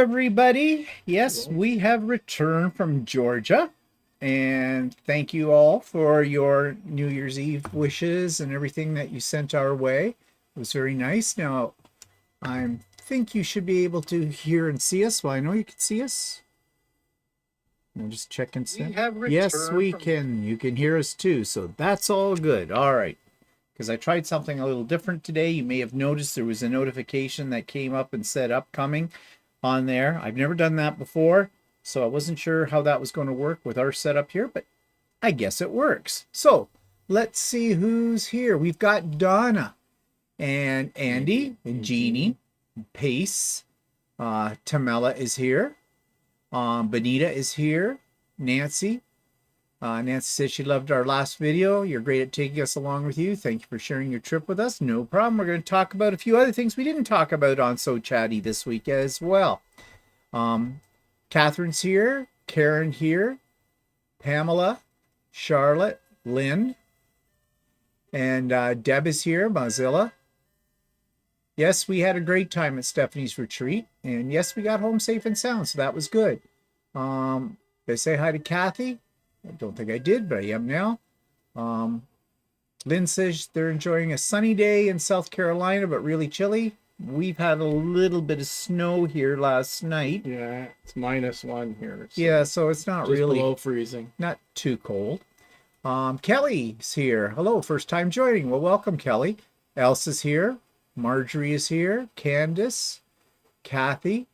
everybody. Yes, we have returned from Georgia. And thank you all for your New Year's Eve wishes and everything that you sent our way. It was very nice. Now, I think you should be able to hear and see us. Well, I know you can see us. We'll just check and see. Yes, we can. You can hear us too. So that's all good. All right. Because I tried something a little different today. You may have noticed there was a notification that came up and said upcoming on there. I've never done that before, so I wasn't sure how that was going to work with our setup here, but I guess it works. So let's see who's here. We've got Donna and Andy and Jeannie, Pace, Tamela is here, Benita is here, Nancy. Nancy said she loved our last video. You're great at taking us along with you. Thank you for sharing your trip with us. No problem. We're going to talk about a few other things we didn't talk about on So Chatty this week as well. Catherine's here. Karen here. Pamela. Charlotte. Lynn. And Deb is here. Mozilla. Yes, we had a great time at Stephanie's retreat. And yes, we got home safe and sound, so that was good. They say hi to Kathy. I don't think I did, but I am now. Lynn says they're enjoying a sunny day in South Carolina, but really chilly. We've had a little bit of snow here last night. Yeah, it's -1 here. So yeah, so it's not just really below freezing. Not too cold. Kelly's here. Hello, first time joining. Well, welcome, Kelly. Elsa's here. Marjorie is here. Candace. Kathy.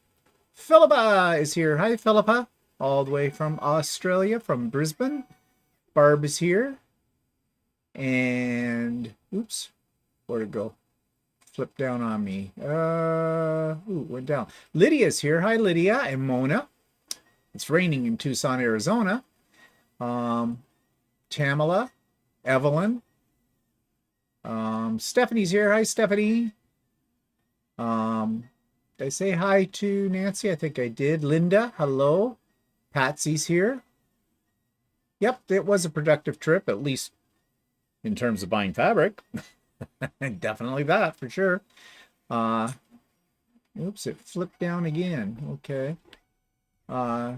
Philippa is here. Hi, Philippa. All the way from Australia, from Brisbane. Barb is here. And, oops, where'd it go? Flip down on me. Went down. Lydia's here. Hi, Lydia and Mona. It's raining in Tucson, Arizona. Tamala, Evelyn. Stephanie's here. Hi, Stephanie. Did I say hi to Nancy? I think I did. Linda, hello. Patsy's here. Yep, it was a productive trip, at least in terms of buying fabric. Definitely that, for sure. Oops, it flipped down again. Okay. I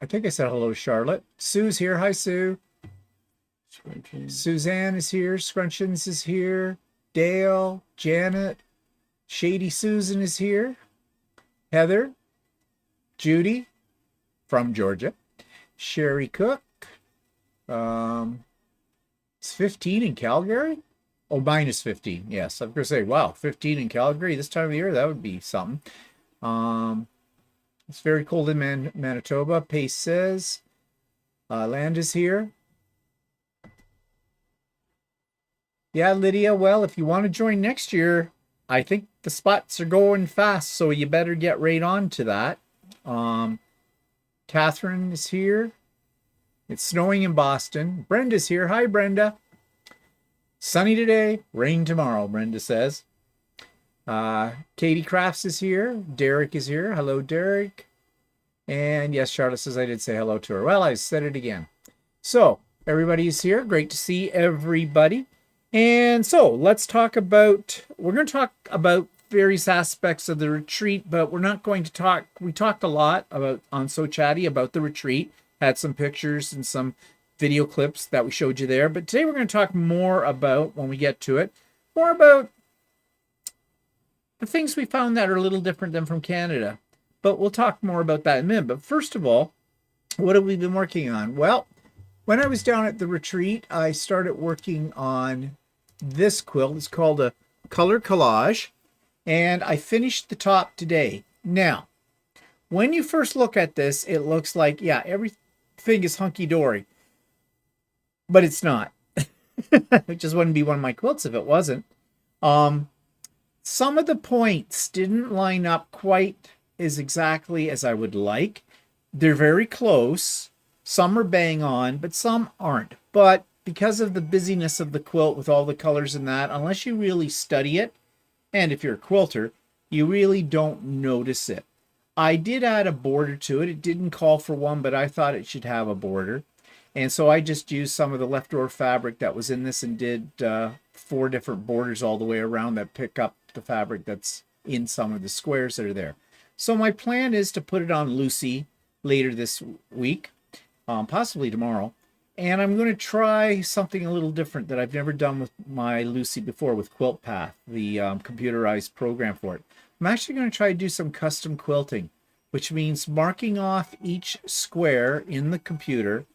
think I said hello to Charlotte. Sue's here. Hi, Sue. Suzanne is here. Scrunchions is here. Dale, Janet, Shady Susan is here. Heather, Judy, from Georgia. Sherry Cook. It's 15 in Calgary. Oh, -15. Yes, I'm gonna say, wow, 15 in Calgary this time of year. That would be something. It's very cold in Manitoba. Pace says. Land is here. Yeah, Lydia. Well, if you want to join next year, I think the spots are going fast, so you better get right on to that. Catherine is here. It's snowing in Boston. Brenda's here. Hi, Brenda. Sunny today, rain tomorrow, Brenda says. Katie Crafts is here. Derek is here. Hello, Derek. And yes, Charlotte says I did say hello to her. Well, I said it again. So, everybody's here. Great to see everybody. And so, let's talk about, we're going to talk about various aspects of the retreat, but we're not going to talk, we talked a lot about on So Chatty about the retreat, had some pictures and some video clips that we showed you there, but today we're going to talk more about, when we get to it, more about the things we found that are a little different than from Canada, but we'll talk more about that in a minute. But first of all, what have we been working on? Well, when I was down at the retreat, I started working on this quilt. It's called a color collage. And I finished the top today. Now, when you first look at this, it looks like, yeah, everything is hunky-dory. But it's not. It just wouldn't be one of my quilts if it wasn't. Some of the points didn't line up quite as exactly as I would like. They're very close. Some are bang on, but some aren't. But because of the busyness of the quilt with all the colors in that, unless you really study it, and if you're a quilter, you really don't notice it. I did add a border to it. It didn't call for one, but I thought it should have a border. And so I just used some of the leftover fabric that was in this and did 4 different borders all the way around that pick up the fabric that's in some of the squares that are there. So my plan is to put it on Lucy later this week, possibly tomorrow. And I'm going to try something a little different that I've never done with my Lucy before with Quilt Path, the computerized program for it. I'm actually going to try to do some custom quilting, which means marking off each square in the computer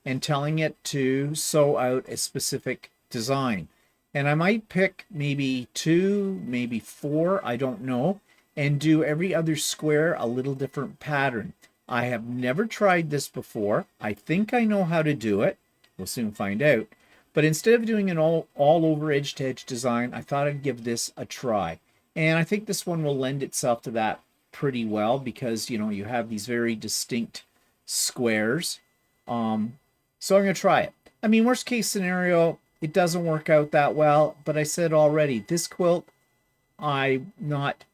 and telling it to sew out a specific design. And I might pick maybe 2, maybe 4, I don't know, and do every other square a little different pattern. I have never tried this before. I think I know how to do it. We'll soon find out. But instead of doing an all over edge to edge design, I thought I'd give this a try. And I think this one will lend itself to that pretty well because, you know, you have these very distinct squares. So I'm going to try it. I mean, worst case scenario, it doesn't work out that well. But I said already, this quilt, I'm not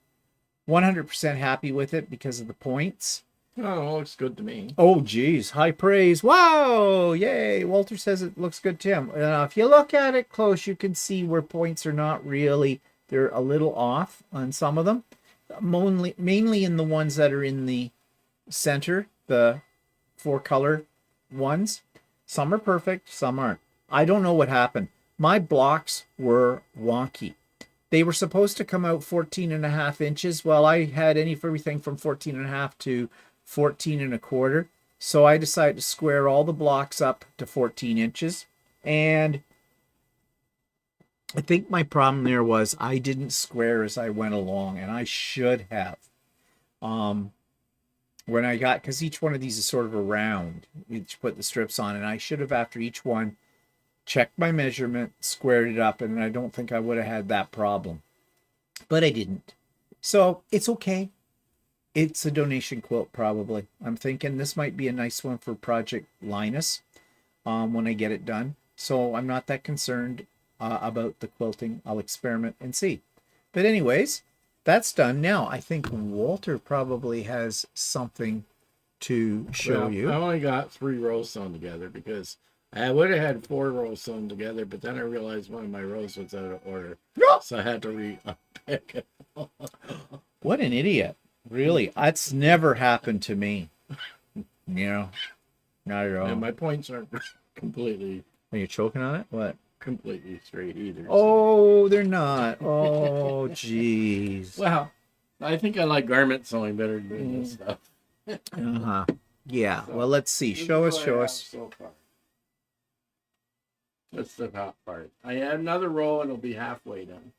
100% happy with it because of the points. Oh, looks good to me. Oh, geez. High praise. Wow. Yay. Walter says it looks good to him. If you look at it close, you can see where points are not really, they're a little off on some of them. Mainly in the ones that are in the center, the 4-color ones. Some are perfect, some aren't. I don't know what happened. My blocks were wonky. They were supposed to come out 14.5 inches. Well, I had everything from 14.5 to 14.25. So I decided to square all the blocks up to 14 inches. And I think my problem there was I didn't square as I went along, and I should have. When I got, because each one of these is sort of a round, you put the strips on, and I should have, after each one, checked my measurement, squared it up, and I don't think I would have had that problem. But I didn't. So it's okay. It's a donation quilt, probably. I'm thinking this might be a nice one for Project Linus when I get it done. So I'm not that concerned about the quilting. I'll experiment and see. But anyways, that's done. Now, I think Walter probably has something to show you. I only got 3 rows sewn together because I would have had 4 rows sewn together, but then I realized one of my rows was out of order. So I had to re-pick it. What an idiot. Really, that's never happened to me. You know, not at all. And my points aren't completely... Are you choking on it? What? Completely straight either. Oh, they're not. Oh, jeez. Well, I think I like garment sewing better than doing this stuff. Uh-huh. Yeah, well, let's see. Show us. So far. That's the top part. I add another row and it'll be halfway done.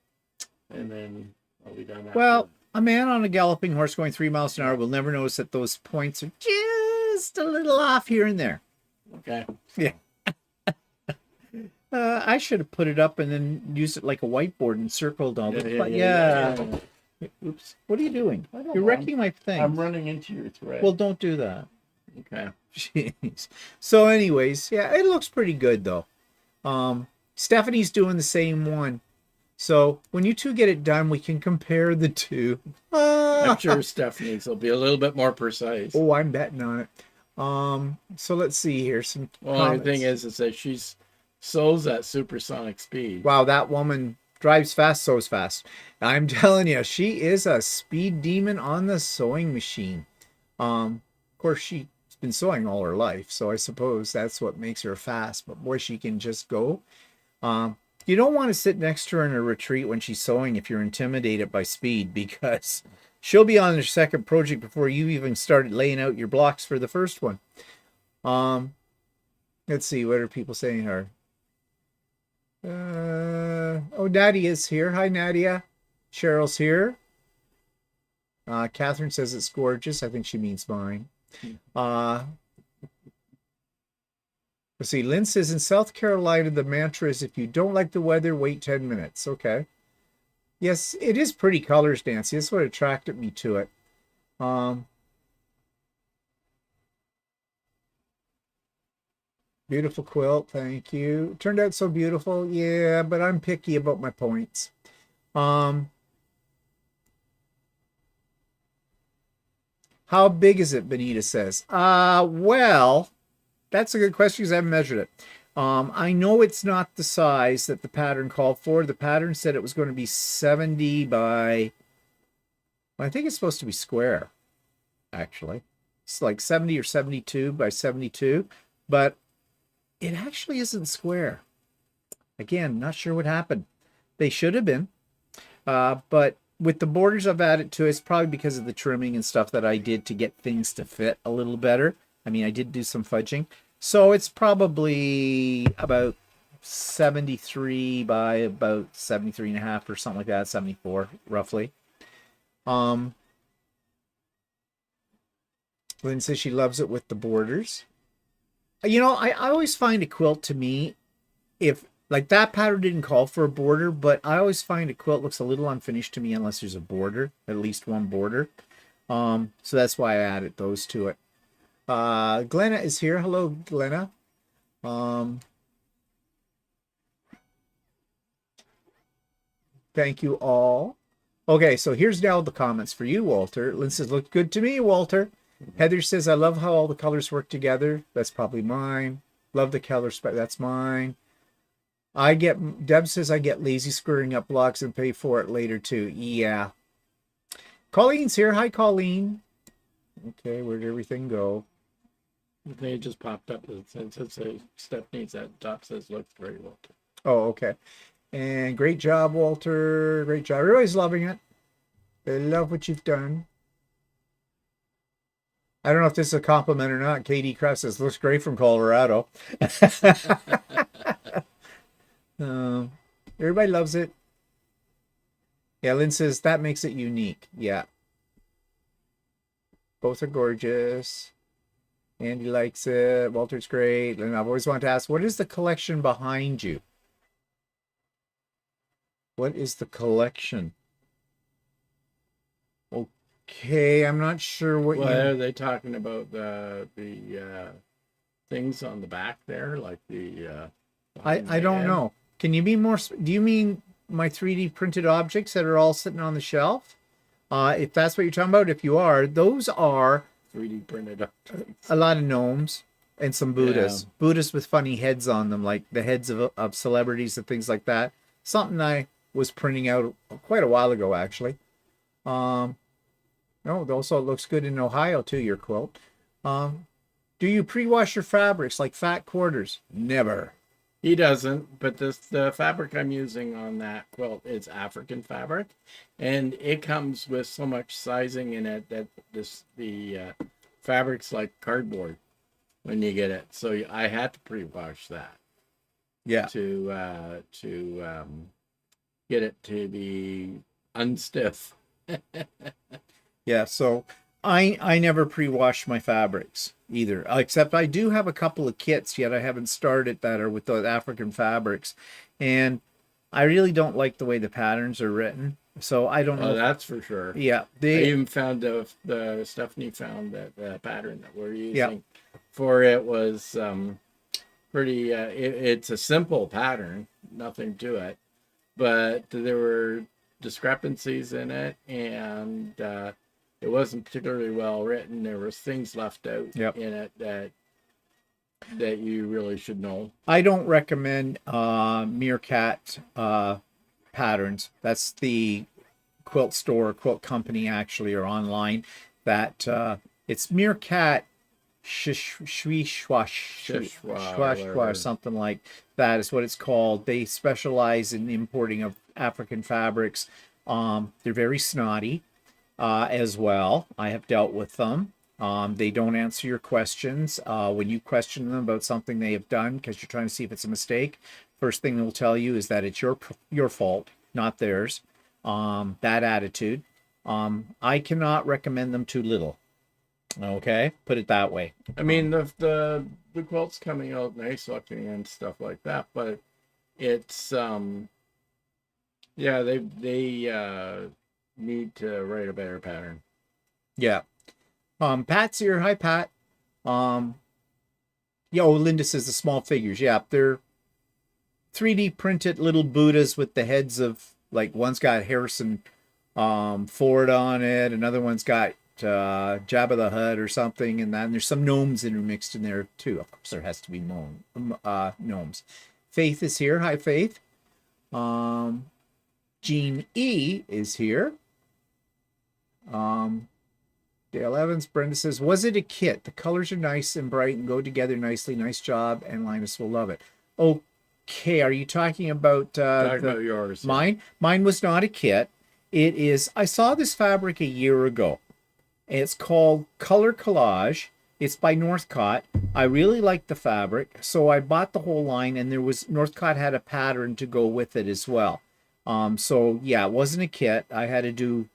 And then I'll be done after. Well, a man on a galloping horse going 3 miles an hour will never notice that those points are just a little off here and there. Okay. Yeah. I should have put it up and then used it like a whiteboard and circled all the... Yeah. Oops. What are you doing? You're wrecking my thing. I'm running into your thread. Well, don't do that. Okay. Jeez. So anyways, yeah, it looks pretty good though. Stephanie's doing the same one. So when you two get it done, we can compare the two. I'm sure Stephanie's will be a little bit more precise. Oh, I'm betting on it. So let's see here. Some Well, the thing is that she's sews at supersonic speed. Wow, that woman drives fast, sews fast. I'm telling you, she is a speed demon on the sewing machine. Of course, she's been sewing all her life, so I suppose that's what makes her fast. But boy, she can just go. You don't want to sit next to her in a retreat when she's sewing if you're intimidated by speed, because she'll be on her second project before you even started laying out your blocks for the first one. Let's see, what are people saying here? Oh, Nadia's here. Hi, Nadia. Cheryl's here. Catherine says it's gorgeous. I think she means mine. Let's see. Lynn says in South Carolina, the mantra is if you don't like the weather, wait 10 minutes. Okay. Yes, it is pretty colors, Nancy. That's what attracted me to it. Beautiful quilt. Thank you. Turned out so beautiful. Yeah, but I'm picky about my points. How big is it? Benita says. Well, that's a good question because I haven't measured it. I know it's not the size that the pattern called for. The pattern said it was going to be 70 by, I think it's supposed to be square. actually. It's like 70 or 72 by 72, but it actually isn't square. Again, not sure what happened. They should have been, but with the borders I've added to it, it's probably because of the trimming and stuff that I did to get things to fit a little better. I mean, I did do some fudging. So it's probably about 73 by about 73 and a half or something like that, 74 roughly. Lynn says she loves it with the borders. You know, I always find a quilt to me, if like that pattern didn't call for a border, but I always find a quilt looks a little unfinished to me unless there's a border, at least one border. So that's why I added those to it. Glenna is here. Hello, Glenna. Thank you all. Okay, so here's now the comments for you, Walter. Lynn says, looked good to me, Walter. Heather says, I love how all the colors work together. That's probably mine. Love the color spec. That's mine. Deb says, I get lazy screwing up blocks and pay for it later too. Yeah. Colleen's here. Hi, Colleen. Okay, where'd everything go? They just popped up. Since it's a Stephanie's that top says looks great, Walter. Oh, okay. And great job, Walter. Great job. Everybody's loving it. They love what you've done. I don't know if this is a compliment or not. Katie Kraft says, looks great from Colorado. Everybody loves it. Yeah, Lynn says, that makes it unique. Yeah. Both are gorgeous. Andy likes it. Walter's great. And I've always wanted to ask, what is the collection behind you? What is the collection? Okay, I'm not sure what are they talking about? The things on the back there, like the I don't know. Can you be more? Do you mean my 3D printed objects that are all sitting on the shelf? If that's what you're talking about, if you are, those are 3D printed objects. A lot of gnomes and some Buddhas. Yeah. Buddhas with funny heads on them, like the heads of celebrities and things like that. Something I was printing out quite a while ago, actually. No, also it looks good in Ohio too, your quilt. Do you pre-wash your fabrics like fat quarters? Never. He doesn't, but the fabric I'm using on that quilt is African fabric, and it comes with so much sizing in it that the fabric's like cardboard when you get it. So I had to pre-wash that. Yeah. To get it to be unstiff. Yeah, so I never pre-wash my fabrics either, except I do have a couple of kits yet I haven't started that are with the African fabrics, and I really don't like the way the patterns are written, so I don't know. Oh, that's for sure. Yeah, I even found the Stephanie found that the pattern that we're using for it was pretty. It's a simple pattern, nothing to it, but there were discrepancies in it, and it wasn't particularly well written. There was things left out in it that you really should know. I don't recommend Meerkat patterns. That's the quilt store, quilt company actually, or online. That it's Meerkat Shwishwash, something like that is what it's called. They specialize in importing of African fabrics. They're very snotty as well. I have dealt with them. They don't answer your questions. When you question them about something they have done because you're trying to see if it's a mistake, first thing they'll tell you is that it's your fault, not theirs. That attitude. I cannot recommend them too little. Okay, put it that way. I mean, the quilt's coming out nice looking and stuff like that, but it's yeah, they need to write a better pattern. Yeah. Pat's here. Hi, Pat. Linda says the small figures. Yeah, they're 3D printed little Buddhas with the heads of, like, one's got Harrison Ford on it, another one's got Jabba the Hutt or something, and there's some gnomes intermixed in there too. Of course, there has to be gnomes. Faith is here. Hi, Faith. Jean E is here. Dale Evans. Brenda says, was it a kit? The colors are nice and bright and go together nicely. Nice job, and Linus will love it. Okay, are you talking about yours? Mine? Mine was not a kit. It is. I saw this fabric a year ago. It's called Color Collage. It's by Northcott. I really liked the fabric, so I bought the whole line, and Northcott had a pattern to go with it as well. So yeah, it wasn't a kit. I had to do,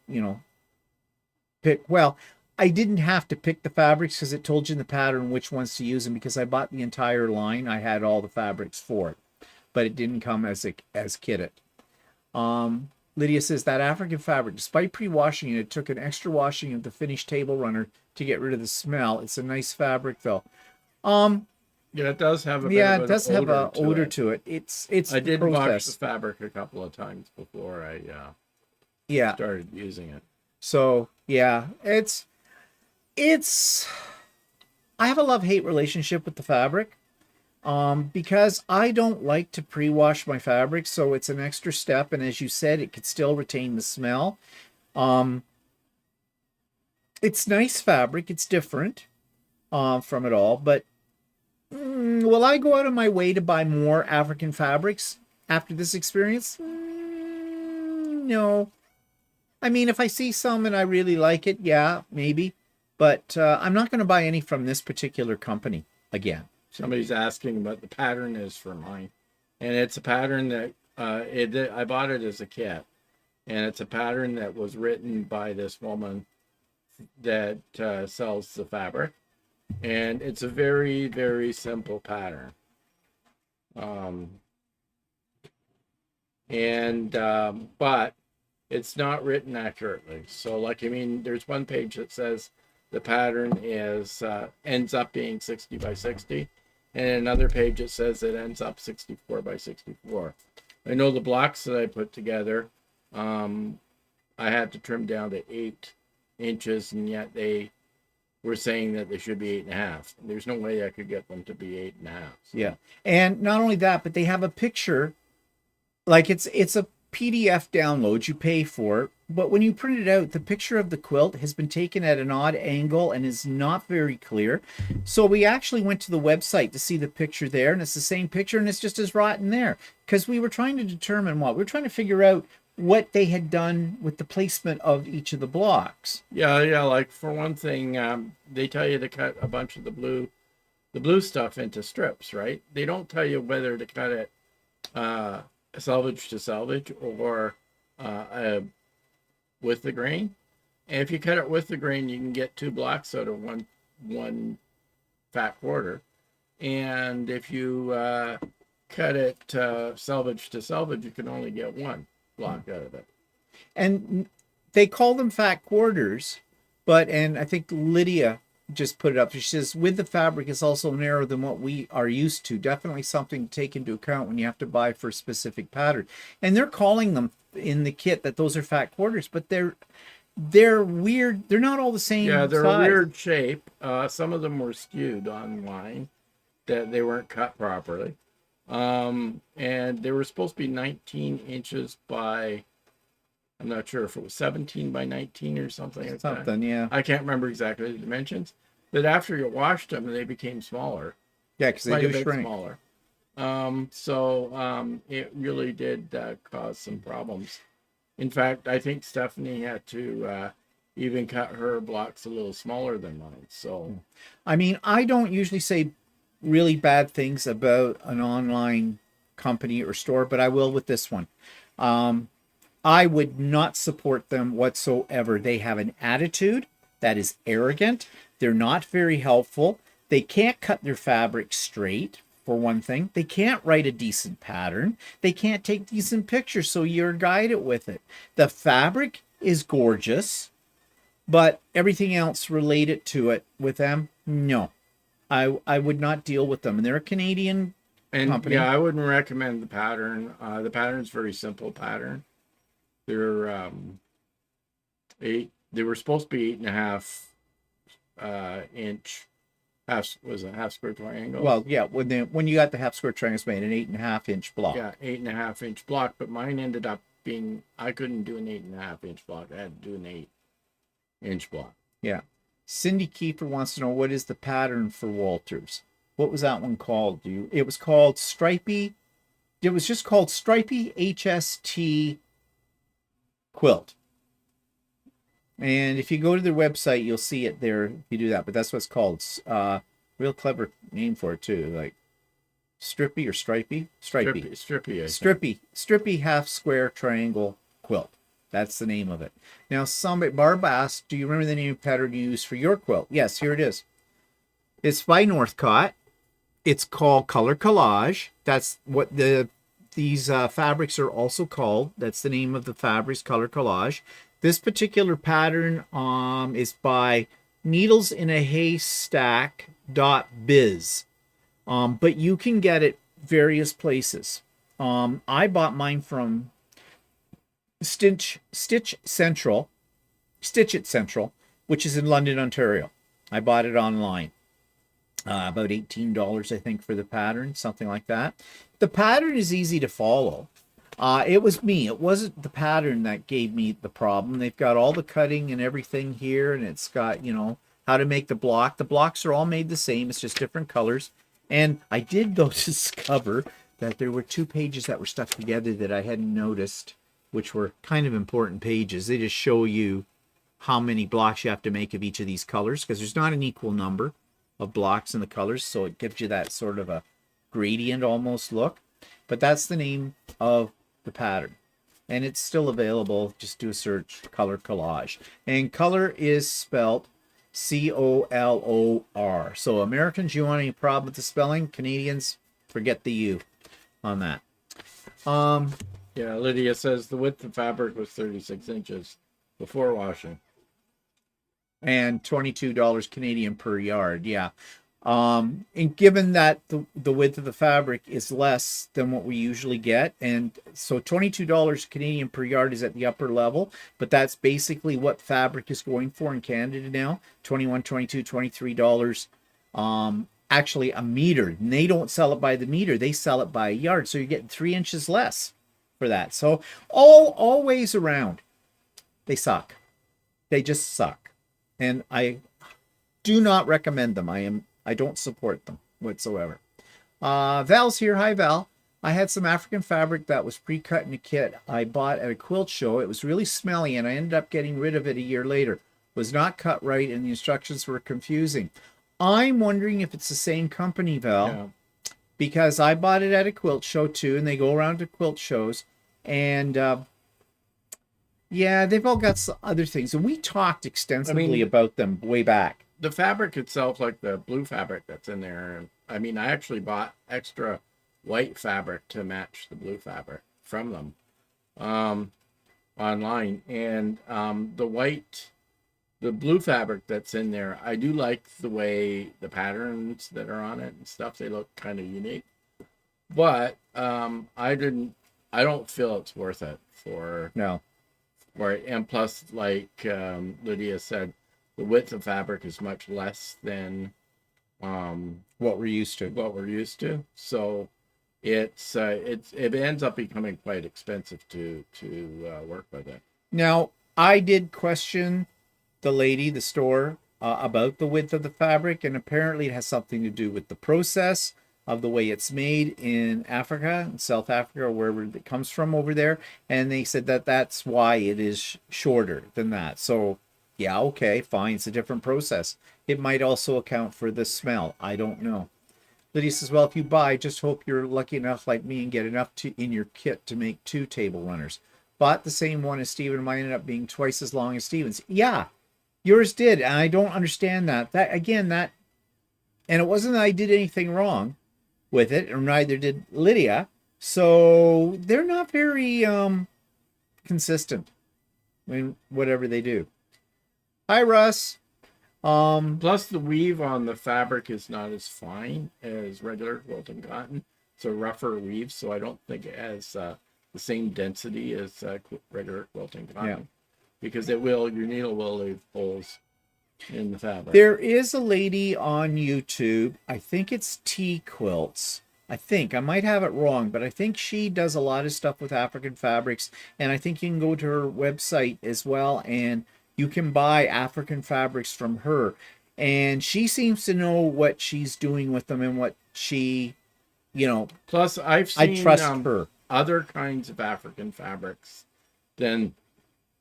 I didn't have to pick the fabrics because it told you in the pattern which ones to use, and because I bought the entire line, I had all the fabrics for it, but it didn't come as kitted. Lydia says that African fabric, despite pre-washing it, took an extra washing of the finished table runner to get rid of the smell. It's a nice fabric though. Yeah, it does have a bit of it does have an odor to it. It's I did wash the fabric a couple of times before I started using it. So yeah, it's I have a love-hate relationship with the fabric. Because I don't like to pre-wash my fabric, so it's an extra step, and as you said, it could still retain the smell. It's nice fabric, it's different from it all, but will I go out of my way to buy more African fabrics after this experience? No. I mean, if I see some and I really like it, yeah, maybe, but I'm not going to buy any from this particular company again. Somebody's asking what the pattern is for mine, and it's a pattern that I bought it as a kit, and it's a pattern that was written by this woman that sells the fabric, and it's a very, very simple pattern. But it's not written accurately. So there's one page that says the pattern is ends up being 60 by 60. And another page that says it ends up 64 by 64. I know the blocks that I put together, I had to trim down to 8 inches, and yet they were saying that they should be 8.5. There's no way I could get them to be 8.5. So. Yeah, and not only that, but they have a picture, like it's a PDF download. You pay for it, but when you print it out, the picture of the quilt has been taken at an odd angle and is not very clear. So we actually went to the website to see the picture there, and it's the same picture, and it's just as rotten there, because we were trying to determine we were trying to figure out what they had done with the placement of each of the blocks. Yeah. Like for one thing, they tell you to cut a bunch of the blue stuff into strips, right? They don't tell you whether to cut it selvage to selvage or with the grain. And if you cut it with the grain, you can get 2 blocks out of one fat quarter. And if you cut it selvage to selvage, you can only get 1 block out of it. And they call them fat quarters, and I think Lydia just put it up. She says, with the fabric, it's also narrower than what we are used to. Definitely something to take into account when you have to buy for a specific pattern. And they're calling them in the kit that those are fat quarters, but they're weird. They're not all the same. Yeah, they're size. a weird shape. Some of them were skewed online, that they weren't cut properly. And they were supposed to be 19 inches by, I'm not sure if it was 17 by 19 or something like that. Something, yeah. I can't remember exactly the dimensions, but after you washed them, they became smaller. Yeah, because they do shrink. Smaller. So it really did cause some problems. In fact, I think Stephanie had to even cut her blocks a little smaller than mine. So, I mean, I don't usually say really bad things about an online company or store, but I will with this one. I would not support them whatsoever. They have an attitude that is arrogant. They're not very helpful. They can't cut their fabric straight, for one thing. They can't write a decent pattern. They can't take decent pictures, so you're guided with it. The fabric is gorgeous, but everything else related to it with them, no. I would not deal with them. And they're a Canadian company. Yeah, I wouldn't recommend the pattern. The pattern's very simple pattern. They're they were supposed to be 8.5 inch half square triangle. Well, yeah, when you got the half square triangles made, an 8.5 inch block. Yeah, 8.5 inch block, but mine ended up being, I couldn't do an 8.5 inch block. I had to do an 8 inch block. Yeah. Cindy Kiefer wants to know, what is the pattern for Walters? What was that one called? It was called Stripey. It was just called Stripey HST Quilt. And if you go to their website, you'll see it there if you do that. But that's what it's called. Real clever name for it too. Like Strippy or Stripey? Stripey. Strippy half square triangle quilt. That's the name of it. Now, Barb asked, do you remember the name of pattern you used for your quilt? Yes, here it is. It's by Northcott. It's called Color Collage. That's what these fabrics are also called. That's the name of the fabrics, Color Collage. This particular pattern is by needlesinahaystack.biz. But you can get it various places. I bought mine from Stitch It Central, which is in London, Ontario. I bought it online. About $18, I think, for the pattern, something like that. The pattern is easy to follow. It was me. It wasn't the pattern that gave me the problem. They've got all the cutting and everything here, and it's got, you know, how to make the block. The blocks are all made the same. It's just different colors. And I did, though, discover that there were 2 pages that were stuck together that I hadn't noticed, which were kind of important pages. They just show you how many blocks you have to make of each of these colors, because there's not an equal number of blocks in the colors, so it gives you that sort of a gradient almost look. But that's the name of the pattern, and it's still available. Just do a search, Color Collage, and color is spelt C-O-L-O-R. So Americans, you want any problem with the spelling? Canadians, forget the U on that. Yeah, Lydia says the width of fabric was 36 inches before washing. And $22 Canadian per yard. Yeah. And given that the width of the fabric is less than what we usually get, and so $22 Canadian per yard is at the upper level, but that's basically what fabric is going for in Canada now. $21, $22, $23 actually a meter. And they don't sell it by the meter, they sell it by a yard, so you're getting 3 inches less for that. So all ways around, they suck. They just suck, and I do not recommend them. I don't support them whatsoever. Val's here. Hi, Val. I had some African fabric that was pre-cut in a kit I bought at a quilt show. It was really smelly, and I ended up getting rid of it a year later. It was not cut right, and the instructions were confusing. I'm wondering if it's the same company, Val, yeah, because I bought it at a quilt show too, and they go around to quilt shows, and yeah, they've all got some other things, and we talked extensively about them way back. The fabric itself, like the blue fabric that's in there, I mean, I actually bought extra white fabric to match the blue fabric from them online. And the blue fabric that's in there, I do like the way the patterns that are on it and stuff, they look kind of unique. But I don't feel it's worth it for it. And plus, like Lydia said, the width of fabric is much less than what we're used to. So it ends up becoming quite expensive to work with it. Now, I did question the store about the width of the fabric, and apparently it has something to do with the process of the way it's made in Africa, in South Africa, or wherever it comes from over there. And they said that that's why it is shorter than that. So yeah, okay, fine. It's a different process. It might also account for the smell. I don't know. Lydia says, well, if you buy, just hope you're lucky enough like me and get enough in your kit to make 2 table runners. Bought the same one as Steven. Mine ended up being twice as long as Steven's. Yeah, yours did. And I don't understand that. And it wasn't that I did anything wrong with it, or neither did Lydia. So they're not very consistent in whatever they do. Hi, Russ. Plus, the weave on the fabric is not as fine as regular quilting cotton. It's a rougher weave, so I don't think it has the same density as regular quilting cotton, because your needle will leave holes in the fabric. There is a lady on YouTube. I think it's T Quilts. I might have it wrong, but I think she does a lot of stuff with African fabrics, and I think you can go to her website as well, and You can buy African fabrics from her, and she seems to know what she's doing with them and what she, you know, Plus, I've I seen trust her. other kinds of African fabrics than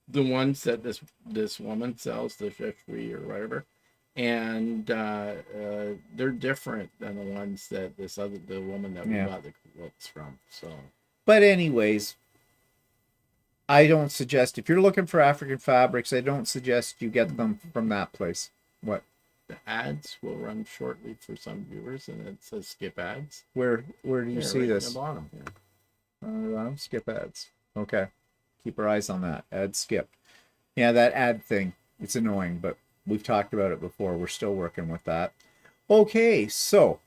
the ones that this woman sells, the Shishwi or whatever, and they're different than the ones that the woman that we Yeah. bought the quilts from. So, But anyways, I don't suggest, if you're looking for African fabrics, I don't suggest you get them from that place. What? the ads will run shortly for some viewers, and it says skip ads. Where do you Here, see right this? in the bottom here. Skip ads. Okay. Keep our eyes on that. Ad skip. Yeah, that ad thing. It's annoying, but we've talked about it before. We're still working with that. Okay, so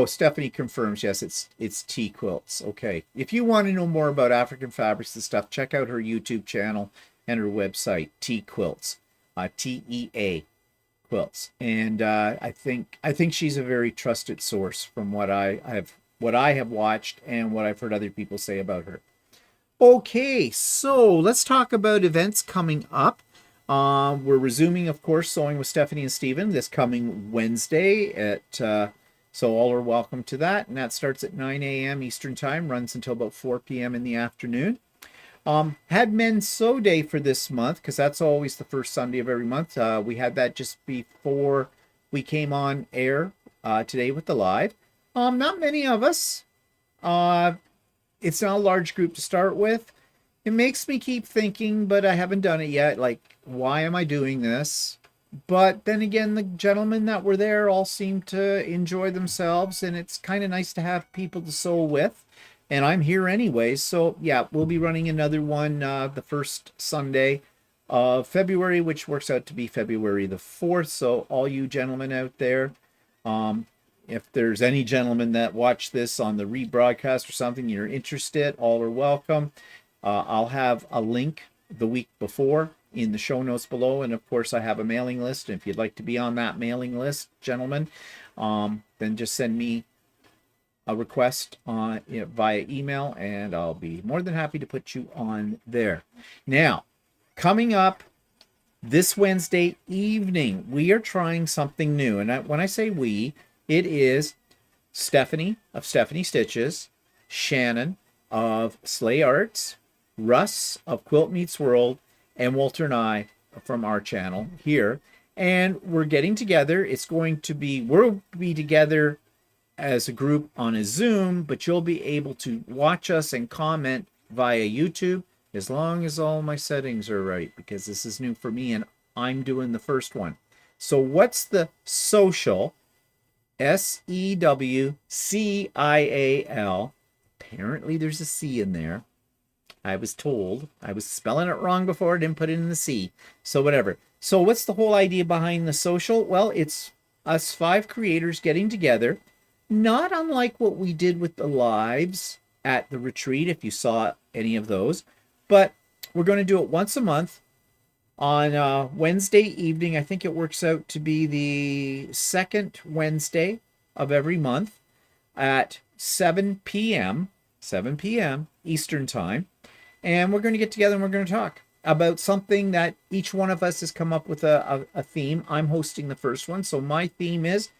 Stephanie confirms, yes, it's Tea Quilts. Okay. If you want to know more about African fabrics and stuff, check out her YouTube channel and her website, Tea Quilts. TEA Quilts. And I think she's a very trusted source from what I have watched and what I've heard other people say about her. Okay, so let's talk about events coming up. We're resuming, of course, Sewing with Stephanie and Stephen this coming Wednesday at so all are welcome to that, and that starts at 9 a.m. Eastern Time, runs until about 4 p.m. in the afternoon. Had Men's Sew Day for this month, because that's always the first Sunday of every month. We had that just before we came on air today with the live. Not many of us. It's not a large group to start with. It makes me keep thinking, but I haven't done it yet. Like, why am I doing this? But then again, the gentlemen that were there all seem to enjoy themselves, and it's kind of nice to have people to sew with. And I'm here anyways, so yeah, we'll be running another one the first Sunday of February, which works out to be February the 4th. So all you gentlemen out there, if there's any gentlemen that watch this on the rebroadcast or something, you're interested, all are welcome. I'll have a link the week before in the show notes below, and of course I have a mailing list. And if you'd like to be on that mailing list, gentlemen, then just send me a request via email, and I'll be more than happy to put you on there. Now, coming up this Wednesday evening, we are trying something new, and when I say we, it is Stephanie of Stephanie Stitches, Shannon of Slay Arts, Russ of Quilt Meets World, and Walter and I from our channel here. And we're getting together. We'll be together as a group on a Zoom, but you'll be able to watch us and comment via YouTube as long as all my settings are right, because this is new for me and I'm doing the first one. So what's the social? SEWCIAL. Apparently there's a C in there. I was told. I was spelling it wrong before. I didn't put it in the C. So whatever. So what's the whole idea behind the social? Well, it's us 5 creators getting together. Not unlike what we did with the lives at the retreat, if you saw any of those. But we're going to do it once a month on Wednesday evening. I think it works out to be the second Wednesday of every month at 7 p.m. Eastern Time. And we're going to get together and we're going to talk about something that each one of us has come up with a theme. I'm hosting the first one. So my theme is,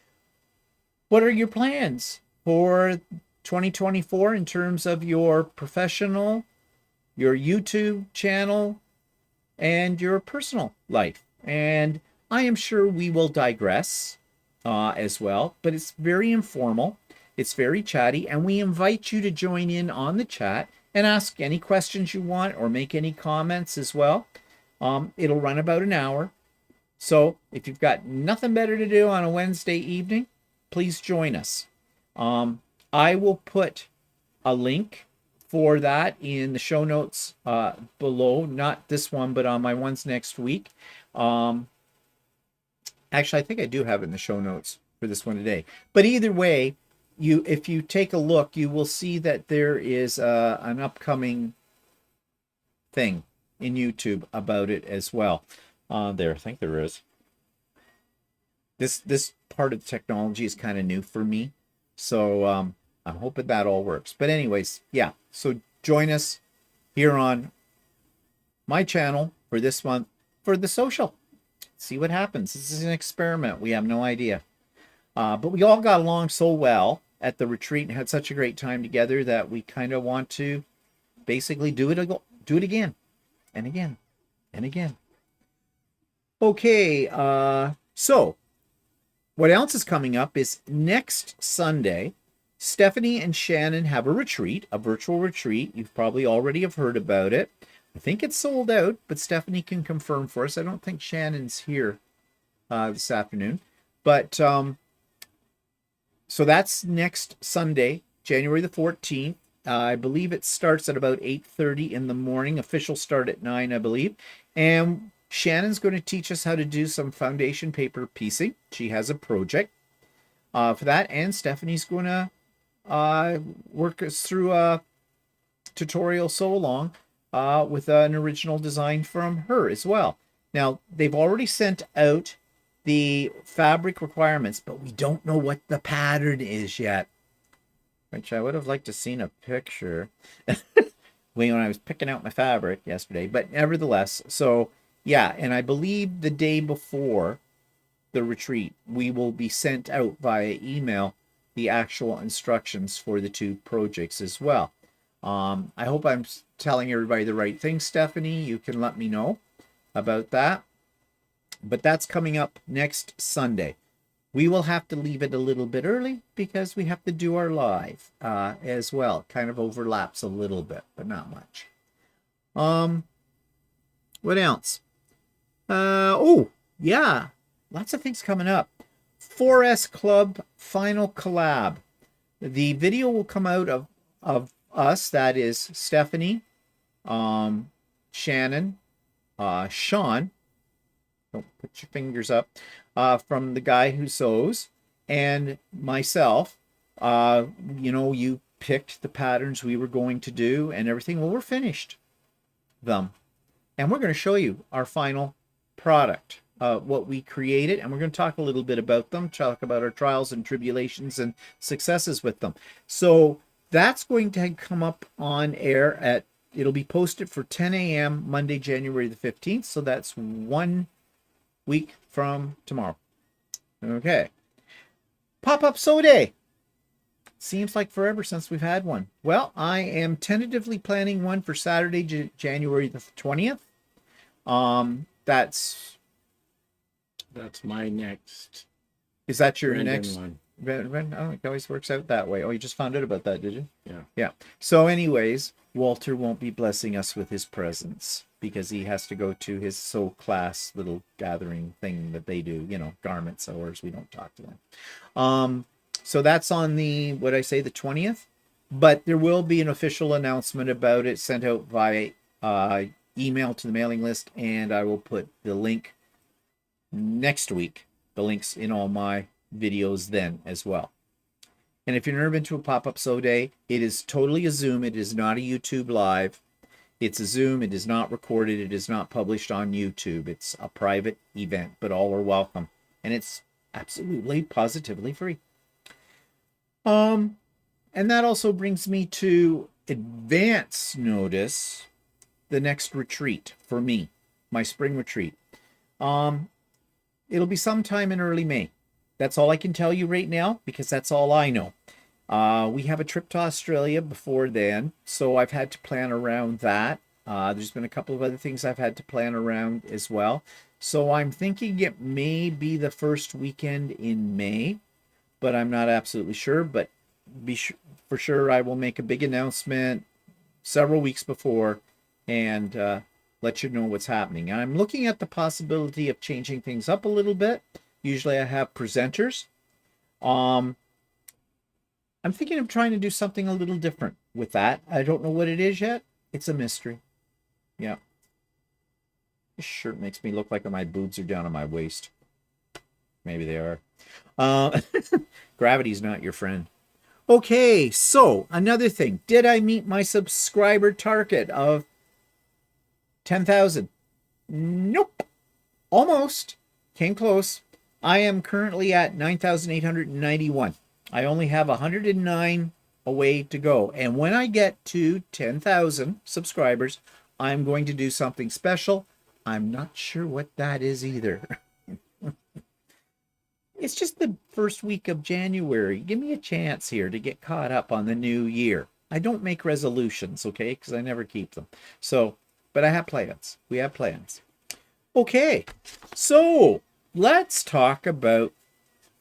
what are your plans for 2024 in terms of your professional, your YouTube channel, and your personal life? And I am sure we will digress as well, but it's very informal. It's very chatty, and we invite you to join in on the chat and ask any questions you want or make any comments as well. It'll run about an hour. So if you've got nothing better to do on a Wednesday evening, please join us. I will put a link for that in the show notes below. Not this one, but on my ones next week. Actually, I think I do have it in the show notes for this one today. But either way, if you take a look, you will see that there is an upcoming thing in YouTube about it as well. I think there is. This part of the technology is kind of new for me, so I'm hoping that all works. But anyways, yeah. So join us here on my channel for this month for the social. See what happens. This is an experiment. We have no idea. But we all got along so well at the retreat and had such a great time together that we kind of want to basically do it again and again and again. Okay, so what else is coming up is next Sunday, Stephanie and Shannon have a retreat, a virtual retreat. You've probably already have heard about it. I think it's sold out, but Stephanie can confirm for us. I don't think Shannon's here this afternoon. But so that's next Sunday, January the 14th. I believe it starts at about 8:30 in the morning. Official start at 9, I believe. And Shannon's going to teach us how to do some foundation paper piecing. She has a project for that. And Stephanie's going to work us through a tutorial sew along with an original design from her as well. Now, they've already sent out the fabric requirements, but we don't know what the pattern is yet, which I would have liked to seen a picture when I was picking out my fabric yesterday. But nevertheless, so yeah, and I believe the day before the retreat, we will be sent out via email the actual instructions for the two projects as well. I hope I'm telling everybody the right thing, Stephanie. You can let me know about that. But that's coming up next Sunday. We will have to leave it a little bit early because we have to do our live as well. Kind of overlaps a little bit, but not much. What else? Oh, yeah. Lots of things coming up. 4S Club final collab. The video will come out of us. That is Stephanie, Shannon, Sean. Don't put your fingers up. From the guy who sews, and myself. You picked the patterns we were going to do and everything. Well, we're finished them, and we're going to show you our final product, what we created, and we're going to talk a little bit about them, talk about our trials and tribulations and successes with them. So that's going to come up on air it'll be posted for 10 a.m. Monday, January the 15th. So that's 1 week from tomorrow. Okay. Pop-up sew day. Seems like forever since we've had one. Well, I am tentatively planning one for Saturday, January the 20th. That's my next. Is that your Brendan next one? Oh, it always works out that way. Oh, you just found out about that, did you? Yeah. Yeah. So anyways, Walter won't be blessing us with his presence because he has to go to his sew class little gathering thing that they do, garment sewers. We don't talk to them. So that's on the 20th, but there will be an official announcement about it sent out via email to the mailing list, and I will put the link next week, the links in all my videos then as well. And if you've never been to a pop-up sew day, it is totally a Zoom. It is not a YouTube live. It's a Zoom. It is not recorded. It is not published on YouTube. It's a private event, but all are welcome. And it's absolutely, positively free. And that also brings me to advance notice the next retreat for me, my spring retreat. It'll be sometime in early May. That's all I can tell you right now because that's all I know. We have a trip to Australia before then, so I've had to plan around that. There's been a couple of other things I've had to plan around as well. So I'm thinking it may be the first weekend in May, but I'm not absolutely sure. But for sure, I will make a big announcement several weeks before and let you know what's happening. And I'm looking at the possibility of changing things up a little bit. Usually I have presenters. I'm thinking of trying to do something a little different with that. I don't know what it is yet. It's a mystery. Yeah. This shirt makes me look like my boobs are down on my waist. Maybe they are. Gravity's not your friend. Okay, so another thing. Did I meet my subscriber target of 10,000? Nope. Almost. Came close. I am currently at 9,891. I only have 109 away to go. And when I get to 10,000 subscribers, I'm going to do something special. I'm not sure what that is either. It's just the first week of January. Give me a chance here to get caught up on the new year. I don't make resolutions, okay? Because I never keep them. So, but I have plans. We have plans. Okay, so let's talk about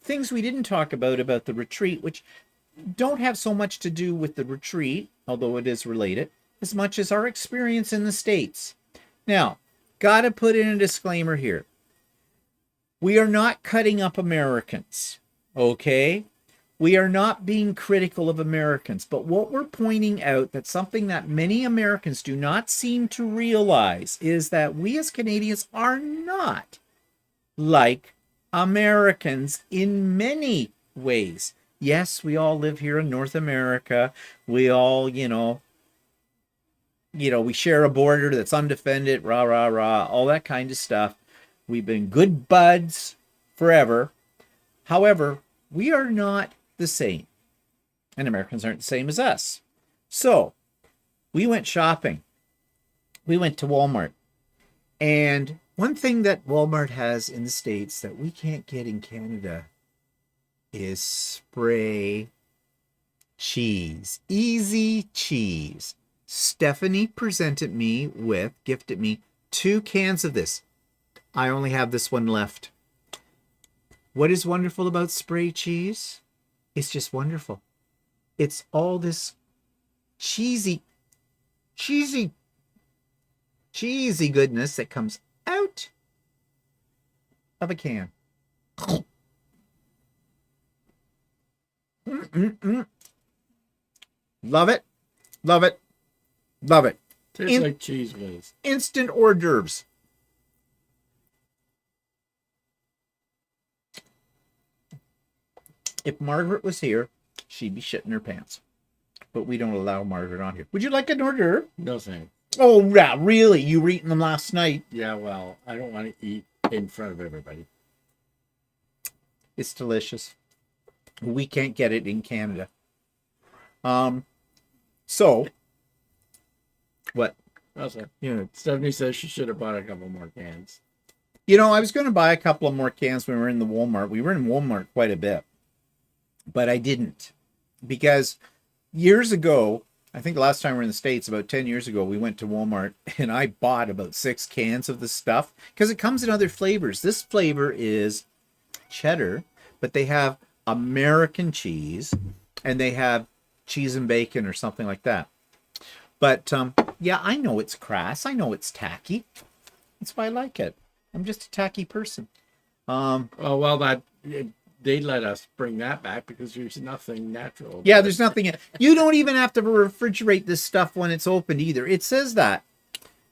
things we didn't talk about the retreat, which don't have so much to do with the retreat, although it is related, as much as our experience in the States. Now, gotta put in a disclaimer here. We are not cutting up Americans, okay? We are not being critical of Americans, but what we're pointing out, that something that many Americans do not seem to realize, is that we as Canadians are not like Americans in many ways. Yes, we all live here in North America. We all, we share a border that's undefended, rah, rah, rah, all that kind of stuff. We've been good buds forever. However, we are not the same. And Americans aren't the same as us. So, we went shopping. We went to Walmart. And one thing that Walmart has in the States that we can't get in Canada is spray cheese. Easy cheese. Stephanie gifted me 2 cans of this. I only have this one left. What is wonderful about spray cheese? It's just wonderful. It's all this cheesy goodness that comes out of a can. Love it. Love it. Love it. Tastes like cheese whiz. Instant hors d'oeuvres. If Margaret was here, she'd be shitting her pants. But we don't allow Margaret on here. Would you like an hors d'oeuvre? No thanks. Oh, yeah, really? You were eating them last night? Yeah, well, I don't want to eat in front of everybody. It's delicious. We can't get it in Canada. So, what? Oh, sorry. Yeah. Stephanie says she should have bought a couple more cans. I was going to buy a couple of more cans when we were in the Walmart. We were in Walmart quite a bit. But I didn't. Because years ago, I think the last time we were in the States, about 10 years ago, we went to Walmart and I bought about 6 cans of the stuff because it comes in other flavors. This flavor is cheddar, but they have American cheese and they have cheese and bacon or something like that. But yeah, I know it's crass. I know it's tacky. That's why I like it. I'm just a tacky person. Oh, well, they let us bring that back because there's nothing natural. Yeah, there's nothing. You don't even have to refrigerate this stuff when it's opened either. It says that.